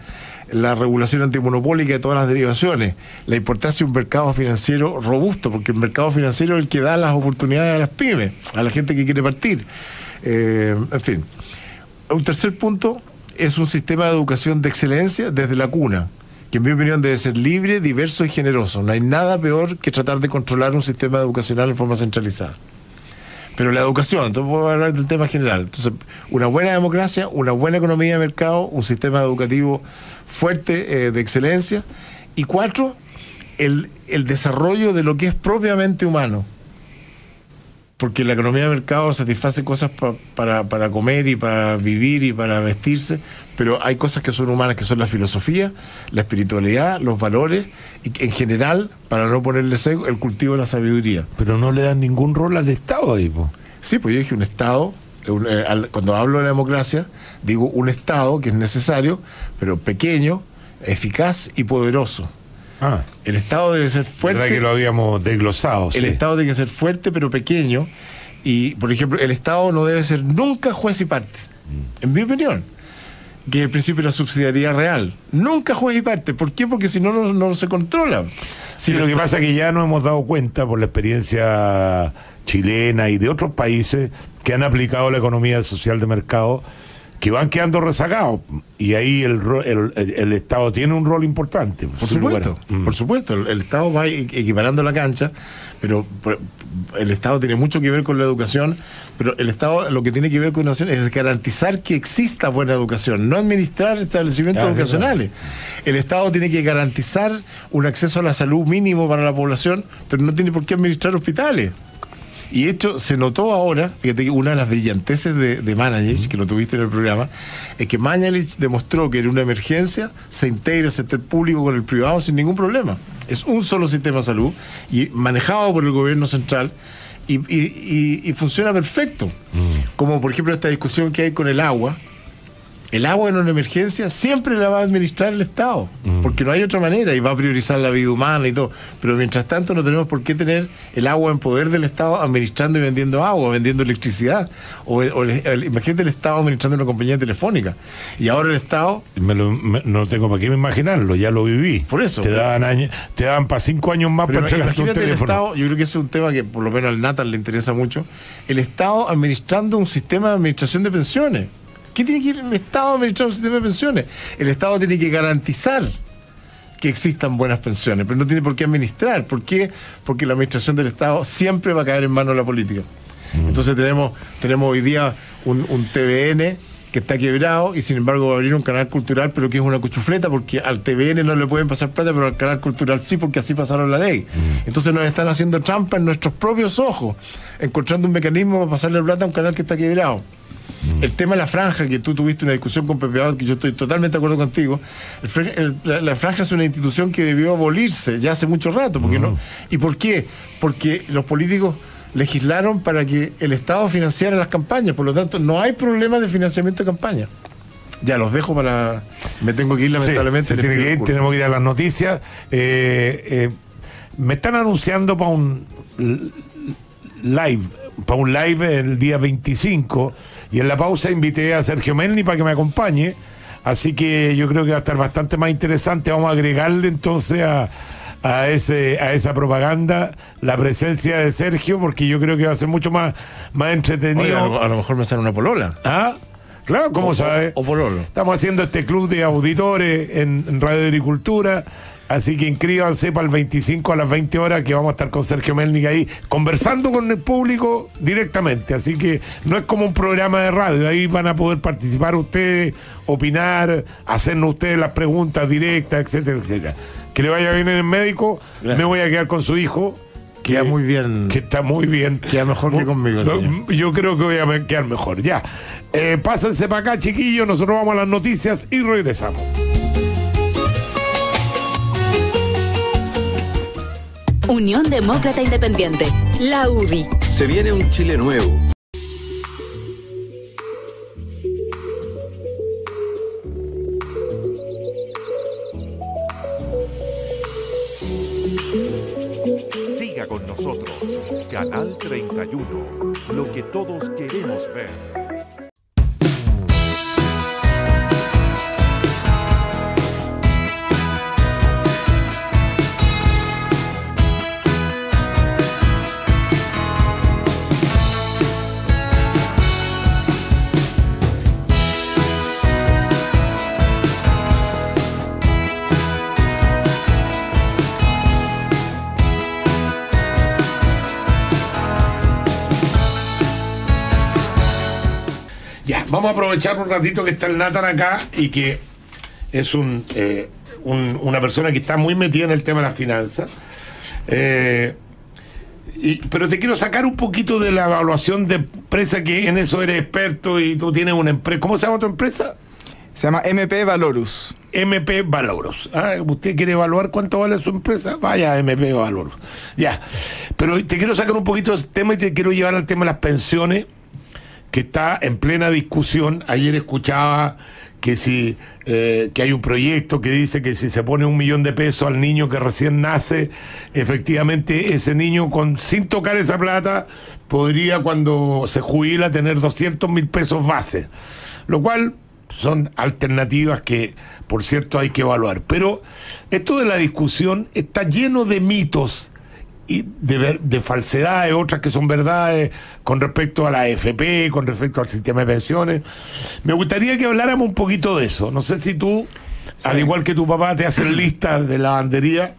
La regulación antimonopólica de todas las derivaciones, la importancia de un mercado financiero robusto, porque el mercado financiero es el que da las oportunidades a las pymes, a la gente que quiere partir. En fin. Un tercer punto es un sistema de educación de excelencia desde la cuna, que en mi opinión debe ser libre, diverso y generoso. No hay nada peor que tratar de controlar un sistema educacional en forma centralizada. Pero la educación, entonces puedo hablar del tema general. Entonces, una buena democracia, una buena economía de mercado, un sistema educativo fuerte, de excelencia. Y 4, el desarrollo de lo que es propiamente humano. Porque la economía de mercado satisface cosas para comer y para vivir y para vestirse, pero hay cosas que son humanas, que son la filosofía, la espiritualidad, los valores, y en general, para no ponerle sesgo, el cultivo de la sabiduría. Pero no le dan ningún rol al Estado ahí, po. Sí, pues yo dije un Estado, cuando hablo de la democracia, digo un Estado que es necesario, pero pequeño, eficaz y poderoso. El Estado debe ser fuerte. Verdad que lo habíamos desglosado. El Estado tiene que ser fuerte pero pequeño. Y, por ejemplo, el Estado no debe ser nunca juez y parte. En mi opinión. Que es el principio de la subsidiariedad real. Nunca juez y parte. ¿Por qué? Porque si no, no se controla. Sí, lo que pasa es que ya nos hemos dado cuenta por la experiencia chilena y de otros países que han aplicado la economía social de mercado, que van quedando rezagados, y ahí el Estado tiene un rol importante. Por supuesto, el Estado va equiparando la cancha, pero el Estado tiene mucho que ver con la educación, pero el Estado lo que tiene que ver con la educación es garantizar que exista buena educación, no administrar establecimientos educacionales. El Estado tiene que garantizar un acceso a la salud mínimo para la población, pero no tiene por qué administrar hospitales. Y esto se notó ahora, fíjate que una de las brillanteces de Mañalich, que lo tuviste en el programa, es que Mañalich demostró que en una emergencia se integra el sector público con el privado sin ningún problema. Es un solo sistema de salud y manejado por el gobierno central y funciona perfecto. Como por ejemplo esta discusión que hay con el agua. El agua en una emergencia siempre la va a administrar el Estado, porque no hay otra manera, y va a priorizar la vida humana y todo. Pero mientras tanto no tenemos por qué tener el agua en poder del Estado administrando y vendiendo agua, vendiendo electricidad. Imagínate el Estado administrando una compañía telefónica. Y ahora el Estado... no tengo para qué imaginarlo, ya lo viví. Por eso. Te daban para 5 años más para entregarte un teléfono. El Estado, yo creo que ese es un tema que por lo menos al Nathan le interesa mucho. El Estado administrando un sistema de administración de pensiones. ¿Qué tiene que ir el Estado a administrar un sistema de pensiones? El Estado tiene que garantizar que existan buenas pensiones, pero no tiene por qué administrar. ¿Por qué? Porque la administración del Estado siempre va a caer en manos de la política. Entonces tenemos hoy día un TVN que está quebrado y sin embargo va a abrir un canal cultural, pero que es una cuchufleta, porque al TVN no le pueden pasar plata, pero al canal cultural sí, porque así pasaron la ley. Entonces nos están haciendo trampa en nuestros propios ojos, encontrando un mecanismo para pasarle plata a un canal que está quebrado. El tema de la franja, que tú tuviste una discusión con Pepe Abad, que yo estoy totalmente de acuerdo contigo. La franja es una institución que debió abolirse ya hace mucho rato. ¿Por qué no? ¿Y por qué? Porque los políticos legislaron para que el Estado financiara las campañas. Por lo tanto, no hay problema de financiamiento de campaña. Ya los dejo para... Me tengo que ir, lamentablemente. Sí, se tiene que ir, tenemos que ir a las noticias. Me están anunciando para un live el día 25, y en la pausa invité a Sergio Melni para que me acompañe, así que yo creo que va a estar bastante más interesante. Vamos a agregarle entonces a esa propaganda la presencia de Sergio, porque yo creo que va a ser mucho más entretenido. Oye, a lo mejor me sale una polola. ¿Ah? Claro, ¿cómo sabes? O pololo. Estamos haciendo este club de auditores en Radio de Agricultura. Así que inscríbanse para el 25 a las 20 horas, que vamos a estar con Sergio Melni ahí conversando con el público directamente. Así que no es como un programa de radio, ahí van a poder participar ustedes, opinar, hacernos ustedes las preguntas directas, etcétera, etcétera. Que le vaya bien en el médico. Gracias. Me voy a quedar con su hijo. Queda muy bien. Que está muy bien. Queda mejor que conmigo. Yo creo que voy a quedar mejor. Ya. Pásense para acá, chiquillos. Nosotros vamos a las noticias y regresamos. Unión Demócrata Independiente, la UDI. Se viene un Chile nuevo. Siga con nosotros, Canal 31, lo que todos queremos ver. Vamos a aprovechar un ratito que está el Nathan acá y que es una persona que está muy metida en el tema de las finanzas. Pero te quiero sacar un poquito de la evaluación de empresa, que en eso eres experto y tú tienes una empresa. ¿Cómo se llama tu empresa? Se llama MP Valorus. MP Valorus. ¿Usted quiere evaluar cuánto vale su empresa? Vaya a MP Valorus. Ya. Pero te quiero sacar un poquito de ese tema y te quiero llevar al tema de las pensiones, que está en plena discusión. Ayer escuchaba que que hay un proyecto que dice que si se pone $1 millón de pesos al niño que recién nace, efectivamente ese niño sin tocar esa plata podría, cuando se jubila, tener 200.000 pesos base, lo cual son alternativas que, por cierto, hay que evaluar. Pero esto de la discusión está lleno de mitos y de falsedades, otras que son verdades con respecto a la AFP, con respecto al sistema de pensiones. Me gustaría que habláramos un poquito de eso. No sé si tú, al igual que tu papá, te hacen listas de lavandería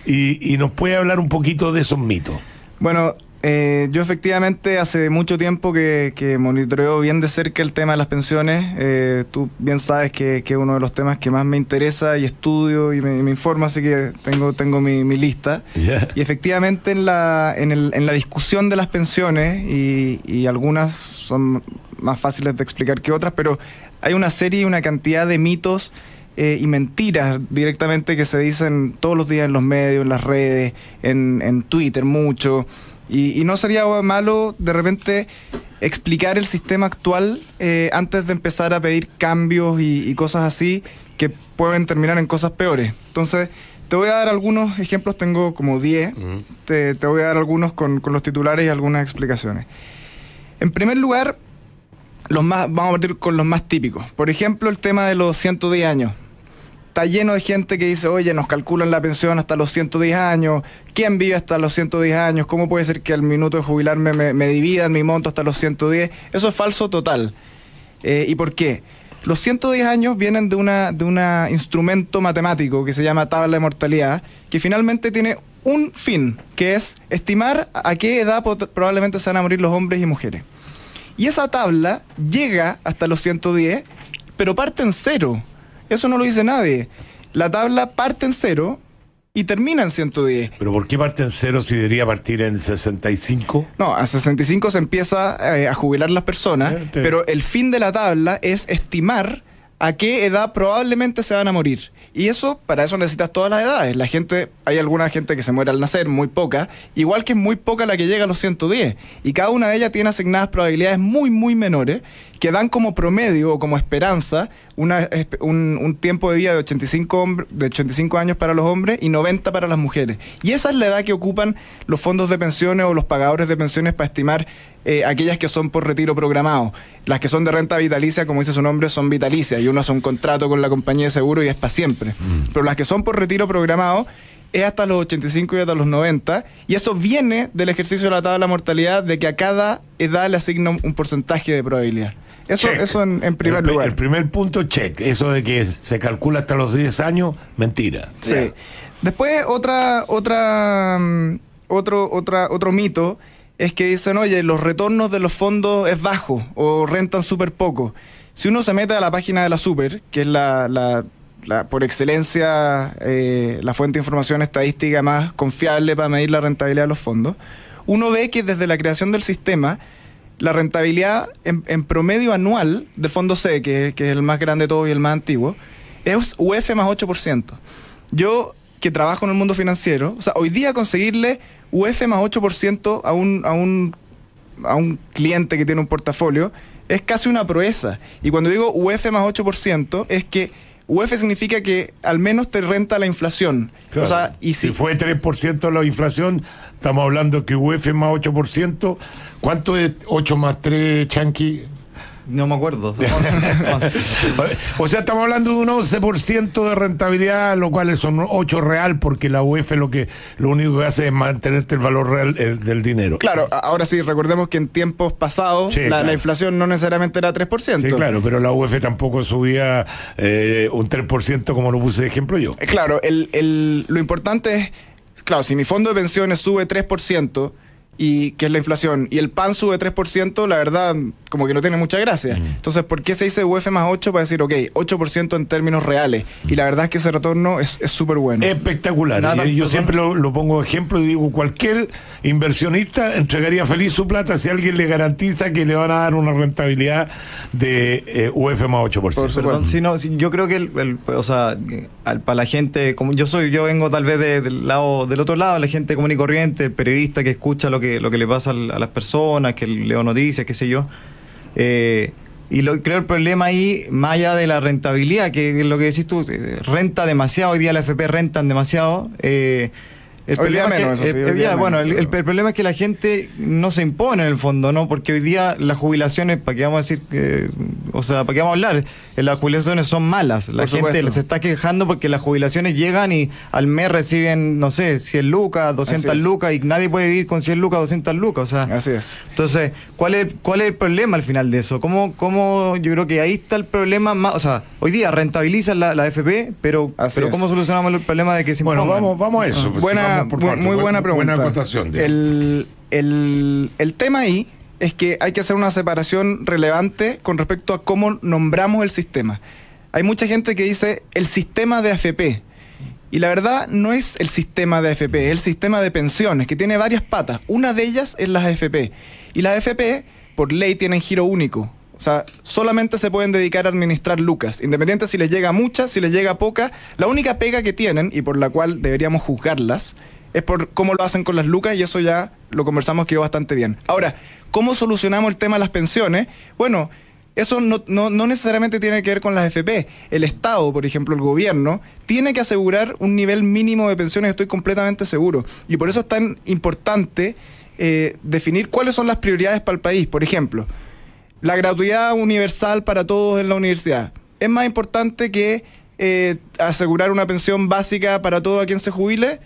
y nos puede hablar un poquito de esos mitos. Bueno, Yo efectivamente hace mucho tiempo que monitoreo bien de cerca el tema de las pensiones. Tú bien sabes que es uno de los temas que más me interesa y estudio y me informo, así que tengo mi lista. Yeah. Y efectivamente en la discusión de las pensiones, y algunas son más fáciles de explicar que otras, pero hay una serie y una cantidad de mitos y mentiras directamente que se dicen todos los días en los medios, en las redes, en Twitter mucho. Y no sería malo de repente explicar el sistema actual antes de empezar a pedir cambios y cosas así que pueden terminar en cosas peores. Entonces, te voy a dar algunos ejemplos, tengo como 10. Te voy a dar algunos con los titulares y algunas explicaciones. En primer lugar, vamos a partir con los más típicos. Por ejemplo, el tema de los 110 años. Está lleno de gente que dice, oye, nos calculan la pensión hasta los 110 años. ¿Quién vive hasta los 110 años? ¿Cómo puede ser que al minuto de jubilarme me dividan mi monto hasta los 110? Eso es falso total. ¿Y por qué? Los 110 años vienen de un instrumento matemático que se llama tabla de mortalidad, que finalmente tiene un fin, que es estimar a qué edad probablemente se van a morir los hombres y mujeres. Y esa tabla llega hasta los 110, pero parte en cero. Eso no lo dice nadie. La tabla parte en 0 y termina en 110. ¿Pero por qué parte en 0 si debería partir en 65? No, a 65 se empieza a jubilar las personas, pero el fin de la tabla es estimar a qué edad probablemente se van a morir. Y para eso necesitas todas las edades. Hay alguna gente que se muere al nacer, muy poca, igual que es muy poca la que llega a los 110. Y cada una de ellas tiene asignadas probabilidades muy, muy menores, que dan como promedio o como esperanza un tiempo de vida de 85 años para los hombres y 90 para las mujeres. Y esa es la edad que ocupan los fondos de pensiones o los pagadores de pensiones para estimar aquellas que son por retiro programado. Las que son de renta vitalicia, como dice su nombre, son vitalicias y uno hace un contrato con la compañía de seguro y es para siempre. Pero las que son por retiro programado es hasta los 85 y hasta los 90, y eso viene del ejercicio de la tabla de mortalidad, de que a cada edad le asigna un porcentaje de probabilidad. Eso en primer lugar. El primer punto, check. Eso de que se calcula hasta los 10 años, mentira. Sí. Yeah. Después otro mito es que dicen, oye, los retornos de los fondos es bajo o rentan súper poco. Si uno se mete a la página de la Super, que es por excelencia la fuente de información estadística más confiable para medir la rentabilidad de los fondos, uno ve que desde la creación del sistema, la rentabilidad en promedio anual del fondo C, que es el más grande de todos y el más antiguo, es UF más 8%. Yo, que trabajo en el mundo financiero, o sea, hoy día conseguirle UF más 8% a un cliente que tiene un portafolio es casi una proeza. Y cuando digo UF más 8%, es que UF significa que al menos te renta la inflación. Claro. O sea, y si fue 3% la inflación, estamos hablando que UF más 8%. ¿Cuánto es 8 más 3, Chanqui? No me acuerdo. O sea, estamos hablando de un 11% de rentabilidad, lo cual son 8 real, porque la UF lo único que hace es mantenerte el valor real del dinero. Claro, ahora sí, recordemos que en tiempos pasados la inflación no necesariamente era 3%. Sí, claro, pero la UF tampoco subía un 3% como lo puse de ejemplo yo. Claro, lo importante es, claro, si mi fondo de pensiones sube 3%, y que es la inflación, y el pan sube 3%, la verdad, como que no tiene mucha gracia. Entonces, ¿por qué se dice UF más 8? Para decir, ok, 8% en términos reales. Y la verdad es que ese retorno es súper bueno. Espectacular. Yo siempre lo pongo de ejemplo y digo, cualquier inversionista entregaría feliz su plata si alguien le garantiza que le van a dar una rentabilidad de UF más 8%. Perdón, yo creo que para la gente, como yo vengo tal vez del otro lado, la gente común y corriente, el periodista que escucha lo que le pasa a las personas, que leo noticias, qué sé yo. Y creo el problema ahí, más allá de la rentabilidad, que es lo que decís tú, renta demasiado, hoy día la AFP rentan demasiado. El problema es que la gente no se impone en el fondo, ¿no? Porque hoy día las jubilaciones, ¿para qué vamos a decir? ¿Para qué vamos a hablar? Las jubilaciones son malas. La gente se está quejando porque las jubilaciones llegan y al mes reciben, no sé, 100 lucas, 200 lucas, y nadie puede vivir con 100 lucas, 200 lucas. O sea, así es. Entonces, ¿cuál es el problema al final de eso? ¿Cómo yo creo que ahí está el problema más? O sea, hoy día rentabilizan la AFP, pero ¿cómo solucionamos el problema de que se impongan? Bueno, vamos a eso. Buena muy buena pregunta. Buena acotación. El tema ahí es que hay que hacer una separación relevante con respecto a cómo nombramos el sistema. Hay mucha gente que dice el sistema de AFP. Y la verdad no es el sistema de AFP, es el sistema de pensiones, que tiene varias patas. Una de ellas es las AFP. Y las AFP, por ley, tienen giro único. O sea, solamente se pueden dedicar a administrar lucas, independiente si les llega mucha, si les llega poca. La única pega que tienen, y por la cual deberíamos juzgarlas, es por cómo lo hacen con las lucas, y eso ya lo conversamos, quedó bastante bien. Ahora, ¿cómo solucionamos el tema de las pensiones? Bueno, eso no necesariamente tiene que ver con las AFP. El Estado, por ejemplo, el gobierno, tiene que asegurar un nivel mínimo de pensiones, estoy completamente seguro. Y por eso es tan importante definir cuáles son las prioridades para el país. Por ejemplo, la gratuidad universal para todos en la universidad. ¿Es más importante que asegurar una pensión básica para todo a quien se jubile?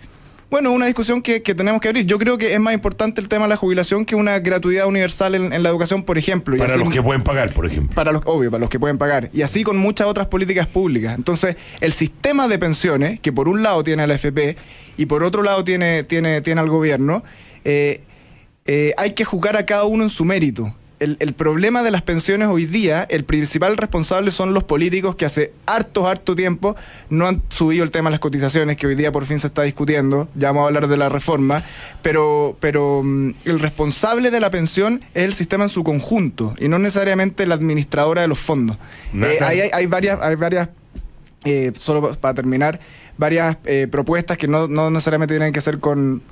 Bueno, una discusión que tenemos que abrir. Yo creo que es más importante el tema de la jubilación que una gratuidad universal en la educación, por ejemplo. Para los que pueden pagar, por ejemplo. Para los que pueden pagar. Y así con muchas otras políticas públicas. Entonces, el sistema de pensiones, que por un lado tiene a la AFP y por otro lado tiene al gobierno, hay que juzgar a cada uno en su mérito. El problema de las pensiones hoy día, el principal responsable son los políticos que hace harto tiempo no han subido el tema de las cotizaciones, que hoy día por fin se está discutiendo. Ya vamos a hablar de la reforma, pero el responsable de la pensión es el sistema en su conjunto y no necesariamente la administradora de los fondos. Hay varias solo para terminar, varias propuestas que no necesariamente tienen que ser con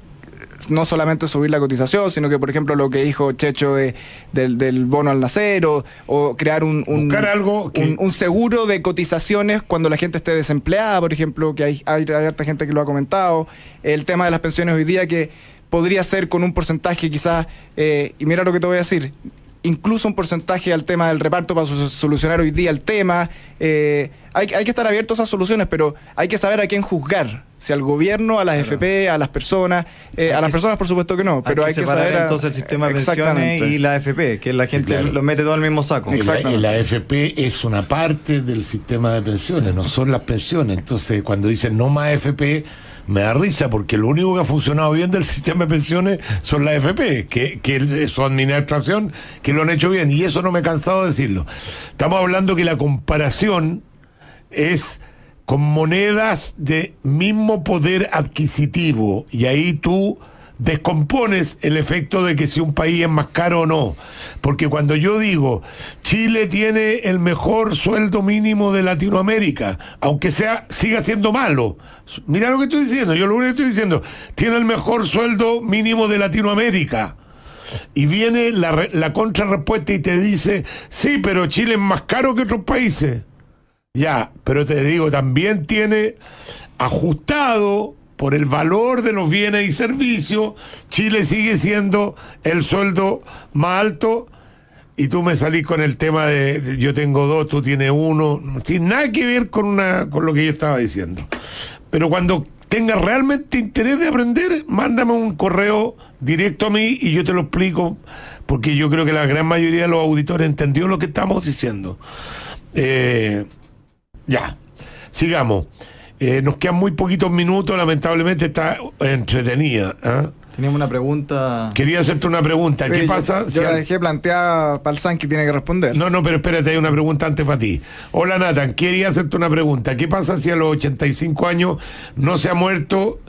no solamente subir la cotización, sino que, por ejemplo, lo que dijo Checho del bono al nacer, o crear un seguro de cotizaciones cuando la gente esté desempleada, por ejemplo, que hay harta gente que lo ha comentado. El tema de las pensiones hoy día, que podría ser con un porcentaje quizás, y mira lo que te voy a decir, incluso un porcentaje al tema del reparto para solucionar hoy día el tema. Hay que estar abiertos a esas soluciones, pero hay que saber a quién juzgar. Si al gobierno, a las AFP, a las personas. A las personas, por supuesto que no, pero hay que saber entonces el sistema de pensiones y la AFP, que la gente lo mete todo al mismo saco. Y la AFP es una parte del sistema de pensiones, no son las pensiones. Entonces, cuando dicen no más AFP, me da risa, porque lo único que ha funcionado bien del sistema de pensiones son las AFP, que su administración, que lo han hecho bien, y eso no me he cansado de decirlo. Estamos hablando que la comparación es con monedas de mismo poder adquisitivo, y ahí tú descompones el efecto de que si un país es más caro o no. Porque cuando yo digo Chile tiene el mejor sueldo mínimo de Latinoamérica, aunque siga siendo malo, mira lo que estoy diciendo, yo lo único que estoy diciendo, tiene el mejor sueldo mínimo de Latinoamérica, y viene la contrarrespuesta y te dice, sí, pero Chile es más caro que otros países. Ya, pero te digo, también tiene ajustado por el valor de los bienes y servicios, Chile sigue siendo el sueldo más alto, y tú me salís con el tema de yo tengo dos, tú tienes uno, sin nada que ver con lo que yo estaba diciendo. Pero cuando tengas realmente interés de aprender, mándame un correo directo a mí y yo te lo explico, porque yo creo que la gran mayoría de los auditores entendió lo que estamos diciendo. Ya, sigamos. Nos quedan muy poquitos minutos, lamentablemente está entretenida. Teníamos una pregunta. Quería hacerte una pregunta. ¿Qué pasa? Yo la dejé planteada para el San, que tiene que responder. No, pero espérate, hay una pregunta antes para ti. Hola, Nathan, quería hacerte una pregunta. ¿Qué pasa si a los 85 años no se ha muerto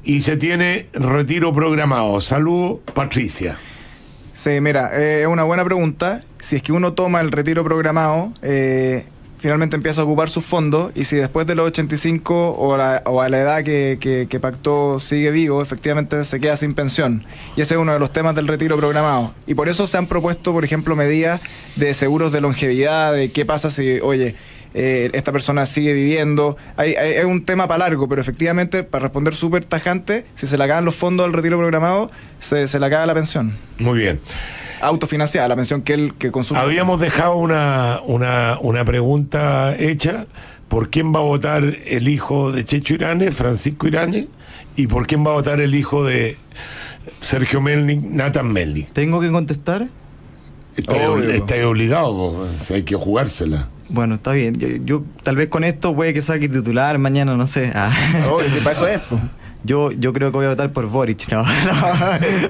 y se tiene retiro programado? Saludos, Patricia. Sí, mira, es una buena pregunta. Si es que uno toma el retiro programado, finalmente empieza a ocupar sus fondos, y si después de los 85 o a la edad que pactó sigue vivo, efectivamente se queda sin pensión. Y ese es uno de los temas del retiro programado. Y por eso se han propuesto, por ejemplo, medidas de seguros de longevidad, de qué pasa si, esta persona sigue viviendo. Es un tema para largo, pero efectivamente, para responder súper tajante, si se le acaban los fondos del retiro programado, se le acaba la pensión. Muy bien. Autofinanciada, la pensión que consume. Habíamos dejado una pregunta hecha: ¿por quién va a votar el hijo de Checho Irane, Francisco Irane? ¿Y por quién va a votar el hijo de Sergio Melnik, Nathan Melnik? ¿Tengo que contestar? Está obligado, hay que jugársela. Bueno, está bien. Yo tal vez con esto puede que saque titular mañana, no sé. Si para eso es, pues. Yo creo que voy a votar por Boric. No,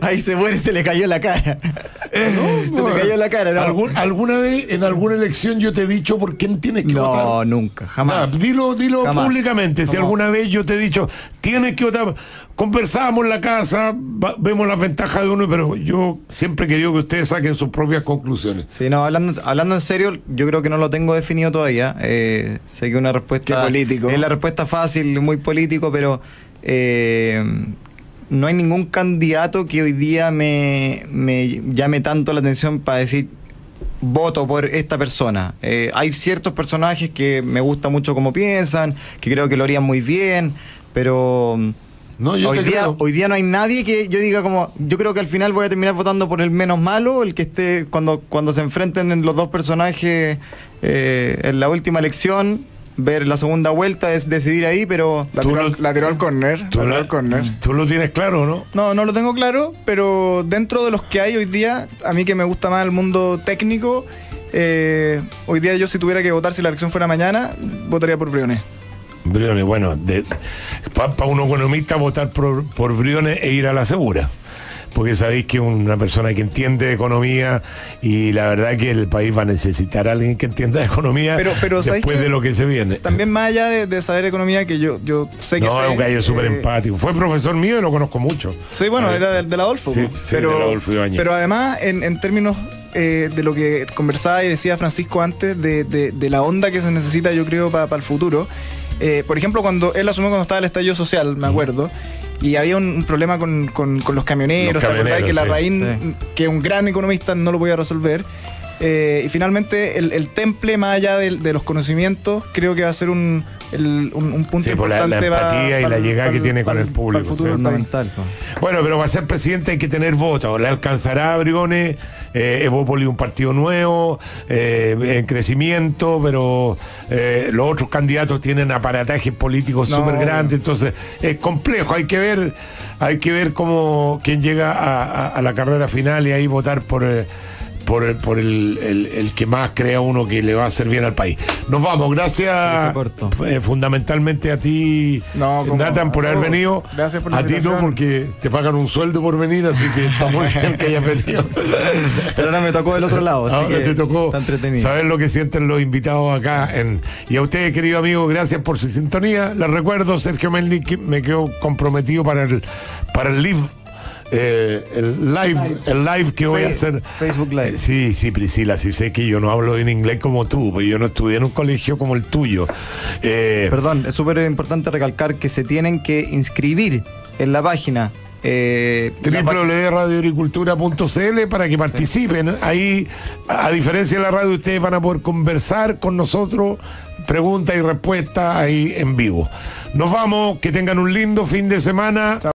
ahí se muere, se le cayó la cara. Se le cayó la cara, ¿no? ¿Alguna vez en alguna elección yo te he dicho por quién tienes que votar? No, nunca, jamás. Dilo Jamás. públicamente. Si alguna vez yo te he dicho, tienes que votar. Conversamos en la casa, vemos las ventajas de uno, pero yo siempre he querido que ustedes saquen sus propias conclusiones. Sí, no, hablando en serio, yo creo que no lo tengo definido todavía. Sé que una respuesta... Qué político. Es la respuesta fácil, muy político, pero... no hay ningún candidato que hoy día me llame tanto la atención para decir voto por esta persona. Hay ciertos personajes que me gusta mucho cómo piensan, que creo que lo harían muy bien, pero hoy día no hay nadie que yo diga como, yo creo que al final voy a terminar votando por el menos malo, el que esté cuando se enfrenten los dos personajes en la última elección. Ver la segunda vuelta es decidir ahí, pero... Lateral corner. Tú lo tienes claro, ¿no? No lo tengo claro, pero dentro de los que hay hoy día, a mí que me gusta más el mundo técnico, hoy día yo si tuviera que votar, si la elección fuera mañana, votaría por Briones. Briones, bueno, para un economista votar por Briones e ir a la segura. Porque sabéis que una persona que entiende de economía, y la verdad que el país va a necesitar a alguien que entienda de economía pero después de lo que se viene. También más allá de saber economía, que yo sé que... No, es un gallo súper empático. Fue profesor mío y lo conozco mucho. Sí, bueno, era del Adolfo. Sí, pero, del Adolfo Ibáñez. Pero además, en términos de lo que conversaba y decía Francisco antes, de la onda que se necesita, yo creo, para el futuro. Por ejemplo, cuando él asumió cuando estaba el estallido social, me acuerdo, y había un problema con los camioneros, ¿te acordás? Que Larraín, que es un gran economista, no lo podía resolver. Y finalmente el temple, más allá de los conocimientos, creo que va a ser un punto importante. La empatía y la llegada que tiene con el público. Para el futuro fundamental. Bueno, pero para ser presidente hay que tener votos. Le alcanzará a Briones, Evópoli un partido nuevo, en crecimiento, pero los otros candidatos tienen aparatajes políticos súper grandes, entonces es complejo. Hay que ver cómo quién llega a la carrera final y ahí votar por el que más crea uno que le va a hacer bien al país. Nos vamos, gracias fundamentalmente a ti, Nathan, por haber venido. Gracias por la invitación. A ti no, porque te pagan un sueldo por venir, así que está muy bien que hayas venido. Pero ahora me tocó del otro lado, así ahora que te tocó saber lo que sienten los invitados acá. Y a ustedes, querido amigo, gracias por su sintonía. Les recuerdo, Sergio Melnik me quedó comprometido para el live. El live que voy a hacer. Facebook Live. Sí, Priscila, sí sé que yo no hablo en inglés como tú, porque yo no estudié en un colegio como el tuyo. Perdón, es súper importante recalcar que se tienen que inscribir en la página www.radioagricultura.cl para que participen. Ahí, a diferencia de la radio, ustedes van a poder conversar con nosotros, preguntas y respuestas ahí en vivo. Nos vamos, que tengan un lindo fin de semana. Chao.